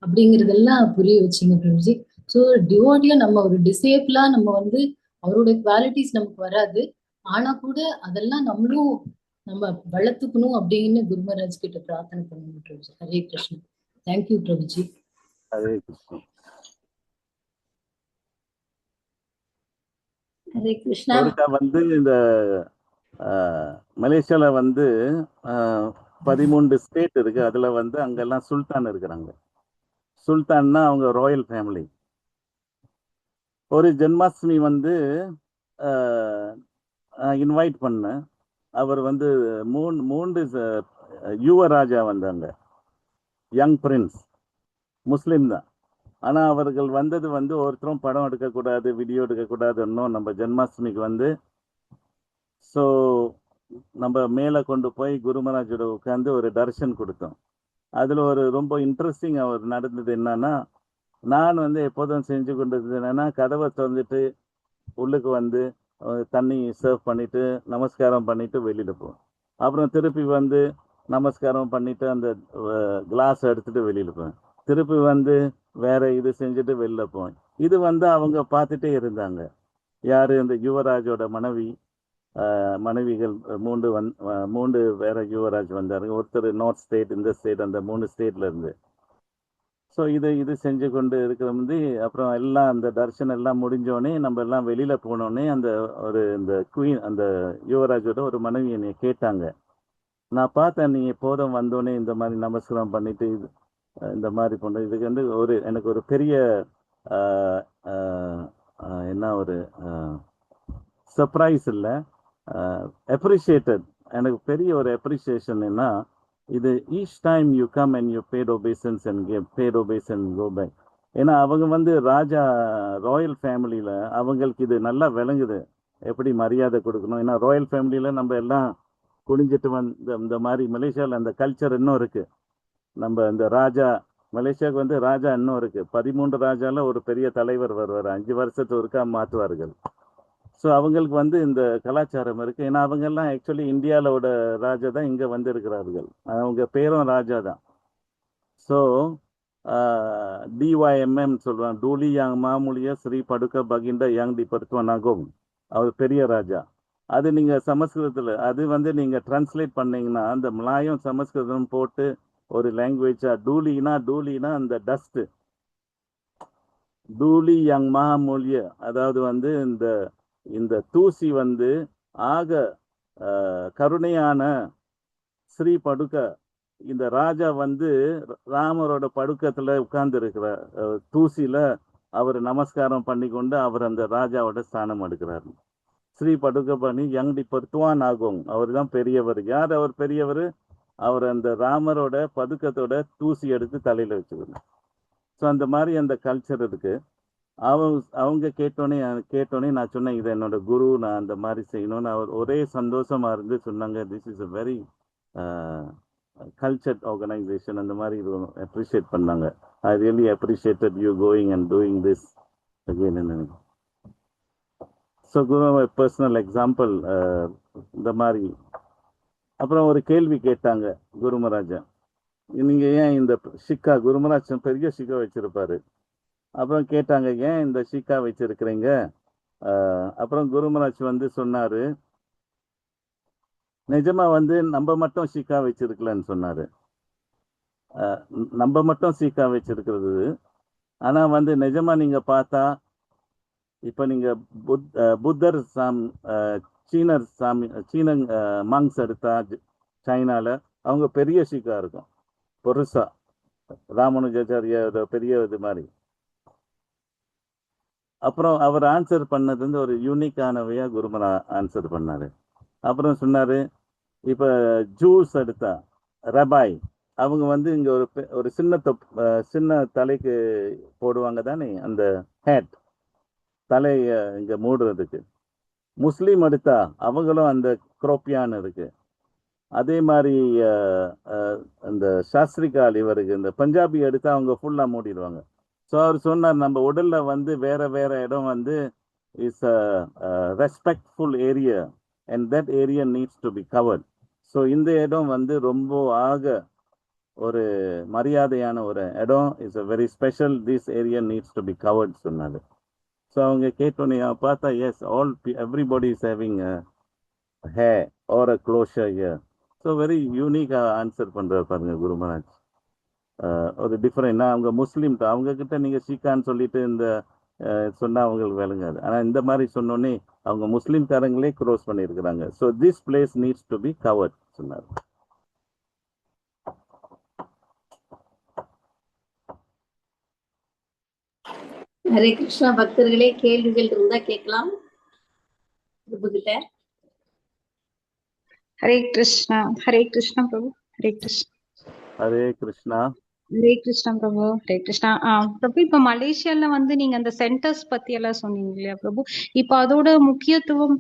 அப்படிங்கறதெல்லாம் புரிய வச்சீங்க பிரபுஜி. ஸோ டிவோட்டியா நம்ம ஒரு டிசேபிளா நம்ம வந்து அவருடைய குவாலிட்டிஸ் நமக்கு வராது, ஆனா கூட அதெல்லாம் நம்மளும் நம்ம வளர்த்துக்கணும் அப்படின்னு குருமராஜ் கிட்ட பிரார்த்தனை பண்ணணும் பிரபுஜி. ஹரே கிருஷ்ணா. தேங்க்யூ பிரபுஜி. ஹரே கிருஷ்ணா. ஹரே கிருஷ்ணா. ஒருக்கா வந்து இந்த மலேசியால வந்து 13 ஸ்டேட் இருக்கு. அதுல வந்து அங்கெல்லாம் சுல்தான் இருக்கிறாங்க. சுல்தான்னா அவங்க ராயல் ஃபேமிலி. ஒரு ஜென்மாஷ்டமி வந்து இன்வைட் பண்ண, அவர் வந்து மூன்று யுவராஜா வந்தாங்க, யங் பிரின்ஸ், முஸ்லீம் தான். ஆனால் அவர்கள் வந்தது வந்து ஒருத்தரும் படம் எடுக்கக்கூடாது, வீடியோ எடுக்கக்கூடாது. இன்னும் நம்ம ஜென்மாஷ்டமிக்கு வந்து ஸோ நம்ம மேலே கொண்டு போய் குருமராஜோட உட்காந்து ஒரு தர்ஷன் கொடுத்தோம். அதில் ஒரு ரொம்ப இன்ட்ரெஸ்டிங் அவர் நடந்தது என்னன்னா, நான் வந்து எப்போதும் செஞ்சு கொண்டது என்னன்னா, கதவை திறந்துட்டு உள்ளுக்கு வந்து தண்ணி சர்வ் பண்ணிட்டு நமஸ்காரம் பண்ணிட்டு வெளியில் போவோம். அப்புறம் திருப்பி வந்து நமஸ்காரம் பண்ணிட்டு அந்த கிளாஸ் எடுத்துட்டு வெளியில் போவேன். திருப்பி வந்து வேற இது செஞ்சுட்டு வெளில போவேன். இது வந்து அவங்க பார்த்துட்டே இருந்தாங்க. யாரு? இந்த யுவராஜோட மனைவிகள் மூன்று வேற யுவராஜ் வந்தாருங்க. ஒருத்தர் நார்த் ஸ்டேட், இந்த ஸ்டேட், அந்த 3 ஸ்டேட்ல இருந்து. ஸோ இது செஞ்சு கொண்டு இருக்கிற வந்து அப்புறம் எல்லாம் அந்த தர்ஷன் எல்லாம் முடிஞ்சோடனே நம்ம எல்லாம் வெளியில போனோடனே இந்த குயின், அந்த யுவராஜோட ஒரு மனைவி என்னை கேட்டாங்க. நான் பார்த்தேன், நீ எப்போதும் வந்தோடனே இந்த மாதிரி நமஸ்காரம் பண்ணிட்டு இந்த மாதிரி பண்ண, இதுக்கு வந்து எனக்கு ஒரு பெரிய என்ன ஒரு சர்ப்ரைஸ் இல்லை, அப்ரிஷியேட்டட். எனக்கு பெரிய ஒரு அப்ரிஷியேஷன் என்ன, இது each time you come and you paid obeisances and paid obeisance go back. ஏன்னா அவங்க வந்து ராஜா ராயல் ஃபேமிலியில் அவங்களுக்கு இது நல்லா விளங்குது, எப்படி மரியாதை கொடுக்கணும். ஏன்னா ராயல் ஃபேமிலியில் நம்ம எல்லாம் குனிஞ்சிட்டு இந்த மாதிரி மலேசியாவில் அந்த கல்ச்சர் இன்னும் இருக்குது. நம்ம இந்த ராஜா, மலேசியாவுக்கு வந்து ராஜா இன்னும் இருக்குது. 13 ராஜாவில் ஒரு பெரிய தலைவர் வருவார், 5 வருஷத்துக்கு ஒருக்கா மாற்றுவார்கள். ஸோ அவங்களுக்கு வந்து இந்த கலாச்சாரம் இருக்குது. ஏன்னா அவங்கெல்லாம் ஆக்சுவலி இந்தியாவோட ராஜா தான் இங்கே வந்திருக்கிறார்கள். அவங்க பேரும் ராஜா தான். ஸோ DYMM சொல்லுவாங்க, டூலி யாங் மாமூலியா ஸ்ரீ படுக்க பகிண்ட யாங் டி பருத்துவனாகும். அவர் பெரிய ராஜா. அது நீங்கள் சமஸ்கிருதத்தில் அது வந்து நீங்கள் டிரான்ஸ்லேட் பண்ணீங்கன்னா அந்த மலாயம் சமஸ்கிருதம் போட்டு ஒரு லாங்குவேஜா, டூலினா அந்த டஸ்ட்டு, டூலி யாங் மகாமூலிய, அதாவது வந்து இந்த தூசி வந்து ஆக கருணையான ஸ்ரீ படுக்க, இந்த ராஜா வந்து ராமரோட படுக்கத்துல உட்கார்ந்து இருக்கிற தூசியில அவர் நமஸ்காரம் பண்ணி கொண்டு அவர் அந்த ராஜாவோட ஸ்தானம் எடுக்கிறார். ஸ்ரீ படுக்க பண்ணி யங்டி பருத்துவான் ஆகும். அவர் தான் பெரியவர். யார் அவர் பெரியவர்? அவர் அந்த ராமரோட பதுக்கத்தோட தூசி எடுத்து தலையில வச்சுக்கணும். ஸோ அந்த மாதிரி அந்த கல்ச்சர் இருக்கு. அவங்க கேட்டோன்னே நான் சொன்னேன், இது என்னோட குரு, நான் அந்த மாதிரி செய்யணும்னு. அவர் ஒரே சந்தோஷமா இருந்து சொன்னாங்க, this is a very culture organisation, அந்த மாதிரி இது அப்ரிஷியேட் பண்ணாங்க. I really appreciated you going and doing this again. நினைக்கிறேன். ஸோ குரு பர்சனல் எக்ஸாம்பிள் இந்த மாதிரி. அப்புறம் ஒரு கேள்வி கேட்டாங்க குருமராஜா, நீங்க ஏன் இந்த ஷிக்கா, குருமராஜ் பெரிய ஷிக்கா வச்சிருப்பாரு. அப்புறம் கேட்டாங்க, ஏன் இந்த ஷிக்கா வச்சிருக்கிறீங்க? அப்புறம் குருமராஜ் வந்து சொன்னாரு, நிஜமா வந்து நம்ம மட்டும் ஷிக்கா வச்சிருக்கலன்னு சொன்னாரு. நம்ம மட்டும் ஷிக்கா வச்சிருக்கிறது, ஆனா வந்து நிஜமா நீங்க பார்த்தா, இப்ப நீங்க புத்தர் சீன மங்ஸ் எடுத்தா சைனால அவங்க பெரிய ஷிக்கா இருக்கும், பெருசா, ராமானுஜாச்சாரியோட பெரிய இது மாதிரி. அப்புறம் அவர் ஆன்சர் பண்ணது வந்து ஒரு யூனிக்கானவையா குருமரா ஆன்சர் பண்ணாரு. அப்புறம் சொன்னாரு, இப்ப ஜூஸ் எடுத்தா ரபாய், அவங்க வந்து இங்க ஒரு சின்ன தலைக்கு போடுவாங்க தானே அந்த ஹேட், தலை இங்க மூடுறதுக்கு. முஸ்லீம் எடுத்தா அவங்களும் அந்த குரோப்பியான் இருக்கு. அதே மாதிரி அந்த சாஸ்திரிகால் இவருக்கு இந்த பஞ்சாபி எடுத்தா அவங்க ஃபுல்லா மூடிடுவாங்க. ஸோ அவர் சொன்னார் நம்ம உடல்ல வந்து வேற வேற இடம் வந்து is respectful area and that area needs to be covered. So இந்த இடம் வந்து ரொம்ப ஒரு மரியாதையான ஒரு இடம், is a very special, this area needs to be covered சொன்னாரு. ஸோ அவங்க கேட்டோன்னே பார்த்தா yes everybody is having hair or a closure here. So very யூனிக்காக ஆன்சர் பண்ணுறாரு பாருங்க குரு மகாராஜ். ஒரு டிஃப்ரெண்ட். அவங்க முஸ்லீம் அவங்க கிட்ட நீங்கள் சீக்கான்னு சொல்லிட்டு இந்த சொன்னால் அவங்களுக்கு விளங்காது. ஆனால் இந்த மாதிரி சொன்னோன்னே அவங்க முஸ்லீம்காரங்களே க்ளோஸ் பண்ணியிருக்கிறாங்க. So this place needs to be covert சொன்னார். ஹரே கிருஷ்ணா. பக்தர்களே, கேள்விகள் இருந்தா கேட்கலாம் கிட்ட. ஹரே கிருஷ்ணா. ஹரே கிருஷ்ணா பிரபு. ஹரே கிருஷ்ணா. ஹரே கிருஷ்ணா. ஹரே கிருஷ்ணா பிரபு. ஹரே கிருஷ்ணா. பிரபு, இப்ப மலேசியால வந்து நீங்க அந்த சென்டர்ஸ் பத்தி எல்லாம் சொன்னீங்க இல்லையா பிரபு? இப்ப அதோட முக்கியத்துவம்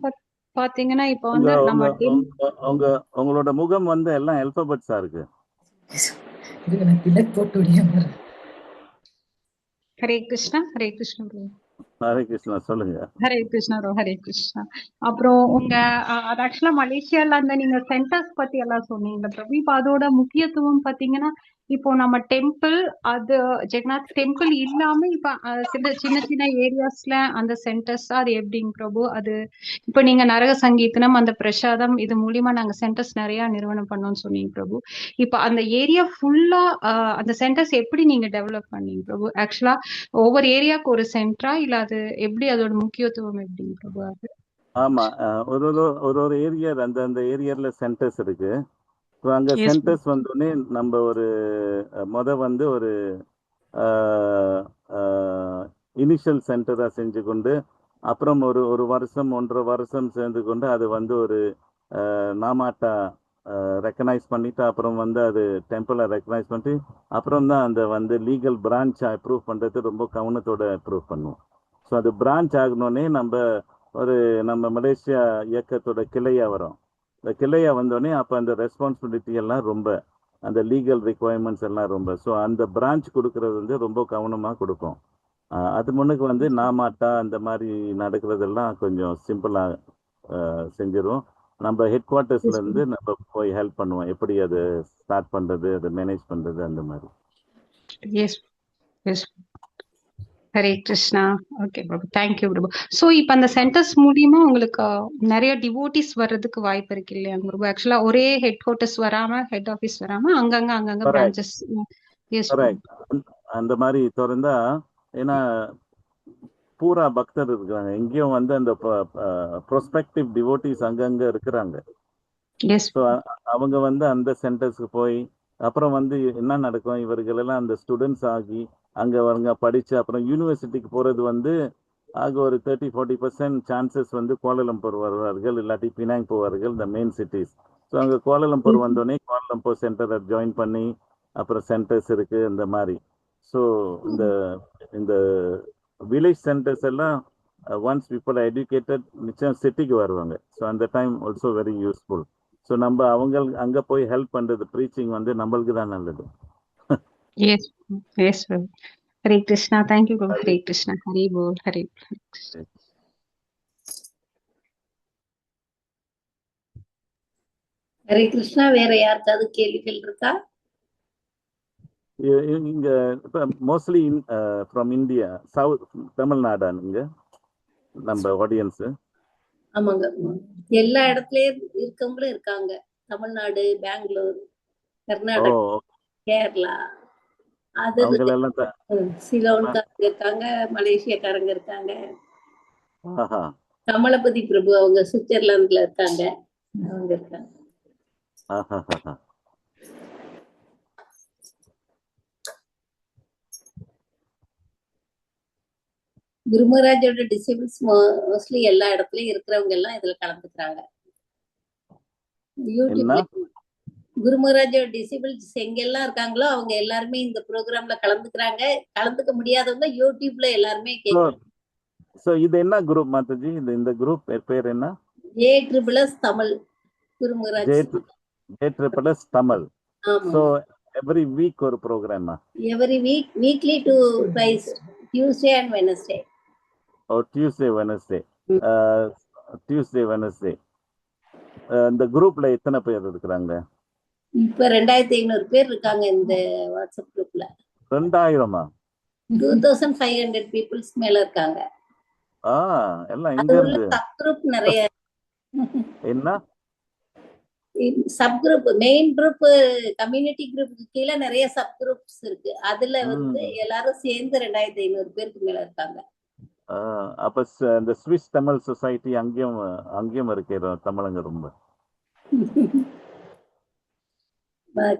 பாத்தீங்கன்னா இப்ப வந்து நம்ம உங்களோட முகம் வந்து எல்லாம் அல்பபெட்ஸா இருக்கு. ஹரே கிருஷ்ணா. ஹரே கிருஷ்ணா பிரபு. ஹரே கிருஷ்ணா சொல்லுங்க. ஹரே கிருஷ்ணா ரோ. ஹரே கிருஷ்ணா. அப்புறம் உங்க அது ஆக்சுவலா மலேசியால அந்த நீங்க சென்டர்ஸ் பத்தி எல்லாம் சொன்னீங்க பிரபு. இப்ப அதோட முக்கியத்துவம் பாத்தீங்கன்னா இப்போ நம்ம டெம்பிள், அது ஜெகநாத் டெம்பிள் இல்லாம இப்ப சின்ன சின்ன ஏரியாஸ்ல அந்த சென்டர்ஸ் அது எப்படிங்க பிரபு? அது இப்ப நீங்க நரக சங்கீதனம், அந்த பிரசாதம், இது மூலியமா நாங்க சென்டர்ஸ் நிறைய நிறுவனம் பண்ணோம்னு சொன்னீங்க பிரபு. இப்ப அந்த ஏரியா ஃபுல்லா அந்த சென்டர்ஸ் எப்படி நீங்க டெவலப் பண்ணீங்க பிரபு? ஆக்சுவலா ஒவ்வொரு ஏரியாவுக்கு ஒரு சென்டரா இல்ல அது எப்படி, அதோட முக்கியத்துவம் எப்படிங்க பிரபு? அது ஆமா, ஒரு ஏரியா அந்த ஏரியால சென்டர்ஸ் இருக்கு. அங்க சென்டர்ஸ் வந்தோடனே நம்ம ஒரு வந்து ஒரு இனிஷியல் சென்டரா செஞ்சு கொண்டு அப்புறம் ஒரு வருஷம் 1.5 வருஷம் சேர்ந்து கொண்டு அது வந்து ஒரு நாமாட்டா ரெக்கனைஸ் பண்ணிட்டு அப்புறம் வந்து அது டெம்பிளை ரெக்கனைஸ் பண்ணிட்டு அப்புறம் தான் அந்த வந்து லீகல் பிரான்ச் அப்ரூவ் பண்ணுறது ரொம்ப கவனத்தோட அப்ரூவ் பண்ணுவோம். ஸோ அது பிரான்ச் ஆகணுன்னே நம்ம மலேசியா இயக்கத்தோட கிளையா வரும். இந்த கிளையா வந்தோடனே அப்போ அந்த ரெஸ்பான்சிபிலிட்டி எல்லாம் ரொம்ப, அந்த லீகல் ரிக்குவயர்மெண்ட்ஸ் எல்லாம் ரொம்ப. ஸோ அந்த பிரான்ச் கொடுக்கறது வந்து ரொம்ப கவனமாக கொடுப்போம். அது முன்னுக்கு வந்து நாமாட்டா அந்த மாதிரி நடக்கிறதெல்லாம் கொஞ்சம் சிம்பிளாக செஞ்சிடும். நம்ம ஹெட் குவார்ட்டர்ஸ்ல இருந்து நம்ம போய் ஹெல்ப் பண்ணுவோம், எப்படி அது ஸ்டார்ட் பண்றது, அதை மேனேஜ் பண்றது, அந்த மாதிரி. ஹரே கிருஷ்ணா. ஓகே பிரபு, தேங்க்யூ பிரபு. ஸோ இப்போ அந்த சென்டர்ஸ் மூலியமா உங்களுக்கு நிறைய டிவோட்டிஸ் வர்றதுக்கு வாய்ப்பு இருக்கு இல்லையா பிரபு? ஆக்சுவலா ஒரே ஹெட் குவார்ட்டர்ஸ் வராம, ஹெட் ஆஃபீஸ் வராம அங்கங்க பிரான்ச்சஸ். அந்த மாதிரி திறந்தா, ஏன்னா பூரா பக்தர் இருக்கிறாங்க, எங்கேயும் வந்து அந்த ப்ரொஸ்பெக்டிவ் டிவோட்டிஸ் அங்கங்க இருக்கிறாங்க. ஸோ அவங்க வந்து அந்த சென்டர்ஸ்க்கு போய் அப்புறம் வந்து என்ன நடக்கும், இவர்கள் எல்லாம் அந்த ஸ்டூடெண்ட்ஸ் ஆகி அங்க படிச்சு அப்புறம் யூனிவர்சிட்டிக்கு போறது வந்து ஆக ஒரு 30-40% சான்சஸ் வந்து கோலாலம்பூர் வருவார்கள், இல்லாட்டி பினாங் போவார்கள், இந்த மெயின் சிட்டிஸ். ஸோ அங்கே கோலாலம்பூர் வந்தோடனே கோலாலம்பூர் சென்டரை ஜாயின் பண்ணி அப்புறம் சென்டர்ஸ் இருக்கு இந்த மாதிரி. ஸோ இந்த வில்லேஜ் சென்டர்ஸ் எல்லாம் ஒன்ஸ் பீப்புள் எஜுகேட்டட் நிச்சயம் சிட்டிக்கு வருவாங்க. ஸோ அந்த time also very useful. So நம்ம அங்கே போய் ஹெல்ப் பண்ணுறது, ப்ரீச்சிங் வந்து நம்மளுக்கு தான் நல்லது. ஹரே கிருஷ்ணா. தேங்க்யூ பிரபு. ஹரே கிருஷ்ணா. ஹரி போல். ஹரே ஹரே கிருஷ்ணா. வேற யாருக்காவது கேள்விகள் இருக்கா? இங்க மோஸ்ட்லி ஃப்ரம் இந்தியா, சவுத் தமிழ்நாடானுங்க நம்ம ஆடியன்ஸ். ஆமாங்க, எல்லா இடத்துலயும் இருக்கவங்களும் இருக்காங்க. தமிழ்நாடு, பெங்களூர், கர்நாடகா, கேரளா, அது சிலோன்காரங்க இருக்காங்க, மலேசியாக்காரங்க இருக்காங்க. கமலபதி பிரபு அவங்க சுவிட்சர்லாந்துல இருக்காங்க, அவங்க இருக்காங்க. குருமராஜோட டிசைபிள்ஸ் மோஸ்ட்லி எல்லா இடத்துலயும் இருக்கிறவங்க எல்லாம் இதுல கலந்துக்கிறாங்க. யூடியூப்ல குருமராஜோட டிசைபிள்ஸ் எங்கெல்லாம் இருக்காங்களோ அவங்க எல்லாருமே இந்த ப்ரோக்ராம்ல கலந்துக்கிறாங்க. கலந்துக்க முடியாதவங்க யூடியூப்ல எல்லாருமே கேட்கலாம். ஸோ இது என்ன குரூப் மாதாஜி? இந்த குரூப் பேர் என்ன? JSSS தமிழ் குருமுகராஜ். JSSS தமிழ். ஆமா. ஸோ எவ்ரி வீக் ஒரு ப்ரோக்ராமா? Every week, weekly 2 twice, Tuesday and Wednesday. Oh, Tuesday Wednesday. இந்த குரூப்ல எத்தனை பேர் இருக்கிறாங்க? இப்ப 2500 பேர் இருக்காங்க இந்த வாட்ஸ்அப் குரூப்ல. 2000-ஆ? 2500 பீப்புள்ஸ் மேல இருக்காங்க. எல்லாம் அது இங்க உள்ள இருந்து சப் குரூப் நிறைய. என்ன sub group, main group community குரூப்புக்கு கீழே நிறைய சப் குரூப்ஸ் இருக்கு. அதுல வந்து எல்லாரும் சேர்ந்து 2500 பேருக்கு மேல இருக்காங்க. அப்ப இந்த ஸ்விஸ் தமிழ் சொசைட்டி அங்கேயும் இருக்கிற தமிழங்க ரொம்ப.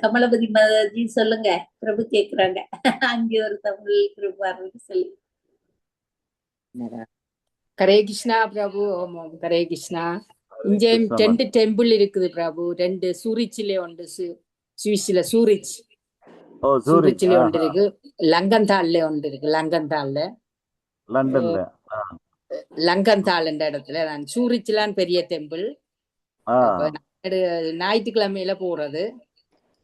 கமலபதி மாதாஜி சொல்லுங்க, பிரபு கேக்குறாங்க. அங்கே ஒரு தமிழ் குரூப் ஆரம்பிச்சு சொல்லி. ஹரே கிருஷ்ணா பிரபு. ஹரே கிருஷ்ணா. இங்கேயும் 2 டெம்பிள் இருக்குது பிரபு. 2 சூரிச்சிலே உண்டு, சுவிஸ்ல சூரிச். சூரிச்சிலே உண்டு இருக்கு, லங்கன்தாள்ல உண்டு இருக்கு. லண்டன்ல லங்கன்தாள் என்ற இடத்துல நான் சூரிச்லான் பெரிய டெம்பிள். ஞாயிற்றுக்கிழமையில போறது.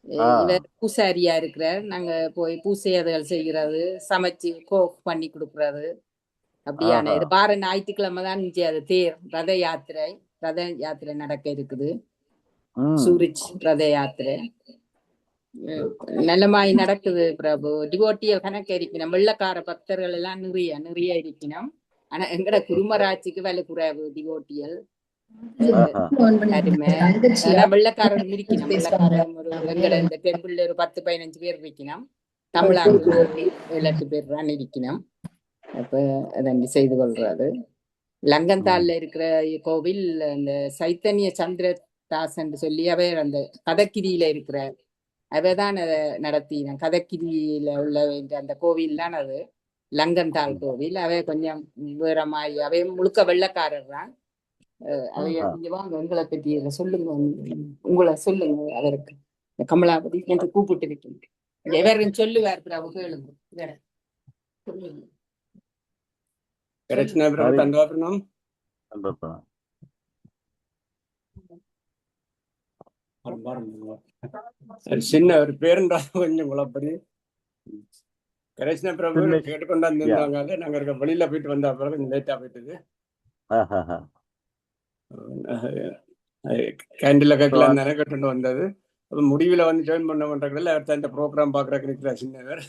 இவர் பூசாரியா இருக்கிறார். நாங்க போய் பூசை அதுகள் செய்கிறது, சமைச்சு கோக் பண்ணி கொடுக்கறது. அப்படியான இது வார ஞாயிற்றுக்கிழமை தான் அது தேர் ரத யாத்திரை நடக்க இருக்குது. சூரிச் ரத யாத்திரை நல்லமாய் நடக்குது பிரபு. டிவோட்டியல் கணக்கு இருக்கணும், வெள்ளக்கார பக்தர்கள் எல்லாம் நிறைய இருக்கணும். ஆனா எங்கட குருமராட்சிக்கு விலை குறைவு டிவோட்டியல். வெள்ளக்காரன் இருக்கணும். எங்கட இந்த டெம்பிள்ல ஒரு 10-15 பேர் இருக்கணும். தமிழாங்க 7-8 பேர் தான் இருக்கணும். அப்ப அதை செய்து கொள்றாரு. லங்கன்தாள்ல இருக்கிற கோவில் அந்த சைத்தன்ய சந்திரதாசன் சொல்லி அவர் அந்த கதக்கிரியில இருக்கிறார். அவைதான் அதை நடத்தின. கதக்கிரியில உள்ள அந்த கோவில் தான் அது லங்கன்தாள் கோவில். அவை கொஞ்சம் வேறமாய், அவை முழுக்க வெள்ளக்காரர் தான். அவைய வாங்க உங்களை பற்றி சொல்லுங்க, உங்களை சொல்லுங்க. அவருக்கு கமலாபதி என்று கூப்பிட்டு இருக்கீங்க. எவரும் சொல்லுவார் பிரபு, கேளுங்க. வேற சொல்லுங்க. சின்ன ஒரு பேருண்டா கொஞ்சம் குழப்படி. கிருஷ்ண பிரபு கேட்டுக்கொண்டாங்க. நாங்க வெளியில போயிட்டு வந்த அப்புறம் கொஞ்சம் லேட்டா போயிட்டது. கேண்டில கேட்கலாம் தானே கேட்டு வந்தது. முடிவில் வந்து ஜாயின் பண்ண மாட்டாங்கல்ல, அடுத்த இந்த ப்ரோக்ராம் பார்க்குறக்கு இருக்கிற சின்னவர்.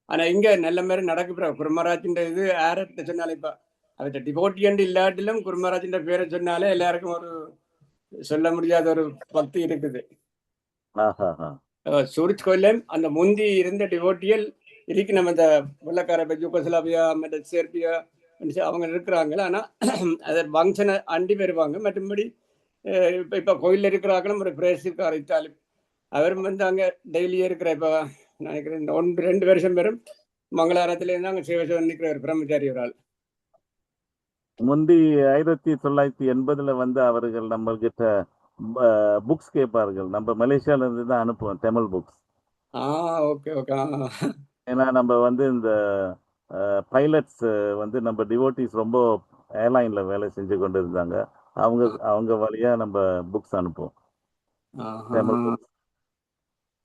ஆனா இங்க நல்ல மாதிரி நடக்கு. குருமராஜின் இது யார்கிட்ட சொன்னாலும் இப்ப அவர்கிட்ட டிவோட்டியன் இல்லாட்டிலும் குருமராஜின் பேரை சொன்னாலே எல்லாருக்கும் ஒரு சொல்ல முடியாத ஒரு பக்தி இருக்குது. சூரிச் கோயிலையும் அந்த முந்தி இருந்த டிவோட்டியல் இருக்கு. நம்ம இந்த வெள்ளக்கார யூகோஸ்லாவியா மற்ற சேர்பியா அவங்க இருக்கிறாங்களே. ஆனா அதை ஃபங்க்ஷனை அண்டி வருவாங்க. மற்றபடி இப்ப கோயில்ல இருக்கிறாங்களும் ஒரு பிரேசிற்கு அழைத்தாலும் அவரும் வந்து அங்க டெய்லியே இருக்கிற. இப்ப நினைக்கிறேன் 1-2 வருஷம் பெறும் மங்களாரத்துல இருந்து அங்க சேவை நிற்கிற பிரம்மச்சாரி ஒரு ஆள். முந்தி 1980 வந்து அவர்கள் நம்மகிட்ட புக்ஸ் கேட்பார்கள். நம்ம மலேசியால இருந்து தான் அனுப்புவோம் தமிழ் புக்ஸ். ஏன்னா நம்ம வந்து இந்த பைலட்ஸ் வந்து நம்ம டிவோட்டிஸ் ரொம்ப ஏர்லைன்ல வேலை செஞ்சு கொண்டு இருந்தாங்க. அவங்க வழியா நம்ம புக்ஸ் அனுப்புவோம், தமிழ் புக்ஸ்.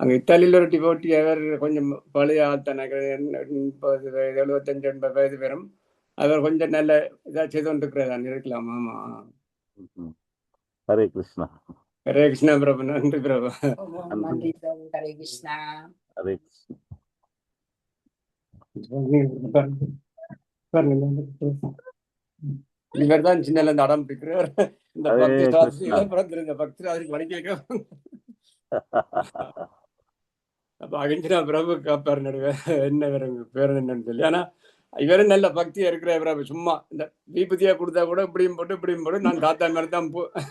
அங்க இத்தாலியில ஒரு டிவோட்டி அவர் கொஞ்சம் பழைய ஆத்தனாக 75-80 வயது பெறும். அவர் கொஞ்சம் நல்ல இதா செய்து கொண்டிருக்கிறதா இருக்கலாம். ஆமா. ஹரே கிருஷ்ணா. ஹரே கிருஷ்ணா பிரபு. நன்றி பிரபு. நன்றி பிரபு. ஹரே கிருஷ்ணா. ஹரே கிருஷ்ணா. இவர் தான் சின்னல இந்த அடம் பிடிக்கிறார். இந்த பக்தி சாஸ்திரிகளை பிறந்திருந்த பக்தி சாஸ்திரி வணி கேட்க அப்ப அகிஞ்சனா பிரபு காப்பாரு நடுவே என்ன வேற பேர் என்னன்னு சொல்லி. ஆனா இவரும் நல்ல பக்தியா இருக்கிற பிரபு. சும்மா இந்த தீபதியா கொடுத்தா கூட இப்படியும் போட்டு நான் தாத்தா மேல தான்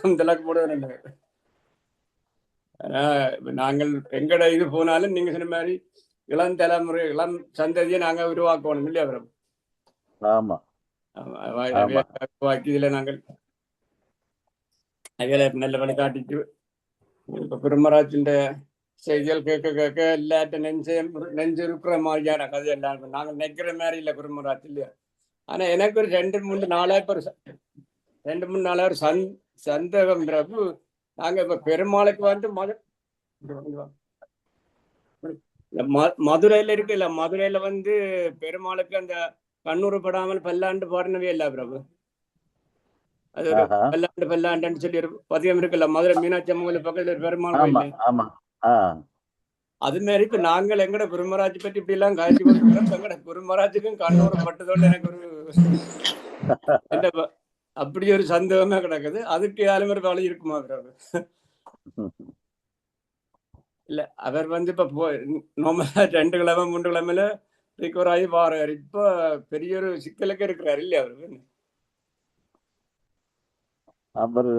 இந்த அளவுக்கு போடுவேன். நாங்கள் எங்கட இது போனாலும் நீங்க சொன்ன மாதிரி இளம் தலைமுறை இளம் சந்ததியை நாங்க உருவாக்கணும் இல்லையா பிரபு? ஆமா. இதுல நாங்கள் அதில் நல்ல வழிகாட்டிட்டு இப்ப குருமராஜின் செய்திகள் கேட்க எல்லாட்ட நெஞ்சு இருக்கிற மாதிரியான கதை எல்லாம் நாங்கள் நினைக்கிற மாதிரி இல்லை குருமராஜ் இல்லையா? ஆனா எனக்கு ஒரு 2-3 நாளா ஒரு சந்தேகம் பிரபு. நாங்க இப்ப பெருமாளுக்கு வந்து மதுரையில இருக்குல்ல, மதுரையில வந்து பெருமாளுக்கு அந்த கண்ணூறு படாமல் பல்லாண்டு பாடினவே இல்ல பிரபு. அது ஒரு பல்லாண்டுன்னு சொல்லி ஒரு பதியம் இருக்குல்ல, மதுரை மீனாட்சி அம்மன் கோயில் பக்கத்துல ஒரு பெருமாள் கோயில். அது மாதிரி இப்ப நாங்கள் எங்கட குருமராஜ் பற்றி இப்படி எல்லாம் காய்ச்சி கொண்டு எங்கட குருமராஜுக்கும் கண்ணூறு பட்டதோடு எனக்கு ஒரு அப்படி ஒரு சந்தேகமே கிடக்குது. அதுக்கு யாரும் ஒரு வழி இருக்குமா பிரபு? இல்ல அவர் வந்து இப்ப 2 கிழமை 3 கிழமையில ரிகவர் ஆகி வாராரு. இப்ப பெரிய ஒரு சிக்கலுக்கு இருக்கிறாரு இல்லையா அவரு? அவர்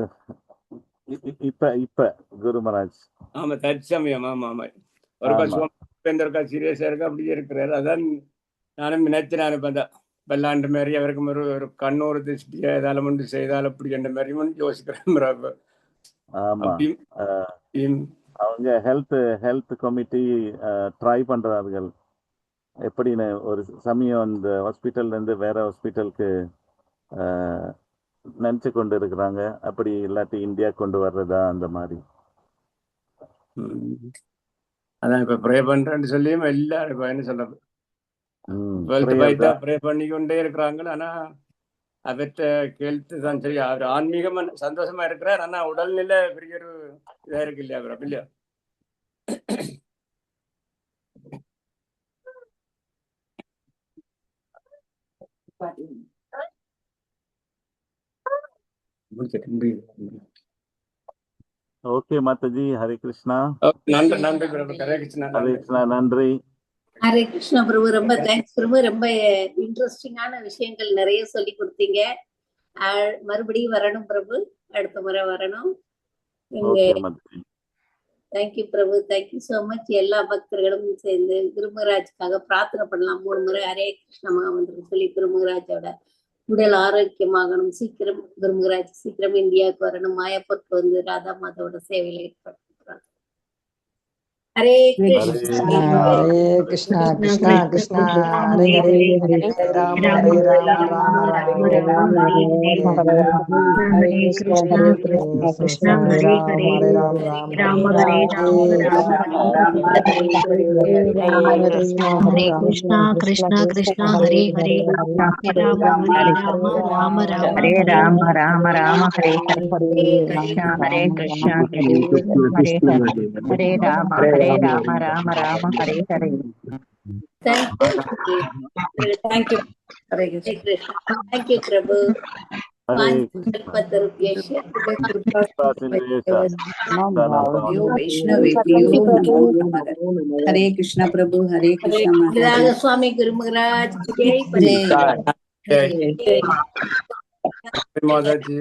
இப்ப குருமராஜ் ஆமா, தற்சமயம். ஆமா ஒருக்கா சீரியஸா இருக்கு, அப்படியே இருக்கிறாரு. அதான் நானும் நினைச்சேன், இப்ப அந்த பல்லாண்டு மாதிரி அவருக்கு ஒரு கண்ணூறு திருஷ்டியா ஏதாலும் ஒன்று செய்தால் அப்படி என்ற மாதிரி யோசிக்கிறேன். அவங்க ஹெல்த் கமிட்டி ட்ரை பண்றார்கள் எப்படின்னு. ஒரு சமயம் இந்த ஹாஸ்பிட்டல்ல இருந்து வேற ஹாஸ்பிட்டலுக்கு நினைச்சு கொண்டு இருக்கிறாங்க. அப்படி இல்லாட்டி இந்தியா கொண்டு வர்றதா அந்த மாதிரி. அதான் இப்ப ப்ரே பண்றேன்னு சொல்லியும் எல்லாரும் என்ன சொல்றது, ப்ரே பண்ணிக்கொண்டே இருக்கிறாங்க. ஆனா அவற்ற கேள்வி தான் சரி. அவர் ஆன்மீகமா சந்தோஷமா இருக்கிறார். ஆனா உடல்நிலை பெரிய ஒரு இதா இருக்கு இல்லையா அவர்? இல்லையா? ஓகே மாதாஜி, ஹரே கிருஷ்ணா. நன்றி பிரபு. ஹரே கிருஷ்ணா. நன்றி. ஹரே கிருஷ்ணா பிரபு. ரொம்ப தேங்க்ஸ் பிரபு. ரொம்ப இன்ட்ரெஸ்டிங்கான விஷயங்கள் நிறைய சொல்லி கொடுத்தீங்க. மறுபடியும் வரணும் பிரபு, அடுத்த முறை வரணும். தேங்க்யூ பிரபு, தேங்க்யூ சோ மச். எல்லா பக்தர்களும் சேர்ந்து குருமராஜுக்காக பிரார்த்தனை பண்ணலாம். 3 முறை ஹரே கிருஷ்ண மகாமந்திரம் சொல்லி குருமராஜோட உடல் ஆரோக்கியமாகணும். சீக்கிரம் குருமராஜ் சீக்கிரம் இந்தியாவுக்கு வரணும். மாயாப்பூருக்கு வந்து ராதா மாதாவோட சேவையில ஈடுபடுறாங்க. ஹரே கிருஷ்ணா ஹரே கிருஷ்ணா கிருஷ்ணா கிருஷ்ணா ஹரே ஹரே ஹரே ராம ஹரே ராம ராம ராம ஹரே கிருஷ்ணா கிருஷ்ணா கிருஷ்ணா ஹரே ஹரே ஹரே ராம ராம ஹரே கிருஷ்ணா கிருஷ்ணா கிருஷ்ணா ஹரே ஹரே ராம ராம ஹரே ராம ராம ராம ஹரே கிருஷ்ணா ஹரே கிருஷ்ணா ஹரே ராம ஹரே ராம ராம ராம ஹரே ஹரே. தேங்க்யூ பிரபு. ஹரே கிருஷ்ணா பிரபு. ஹரே கிருஷ்ணா. சுவாமி குருமராஜ் மாதாஜி.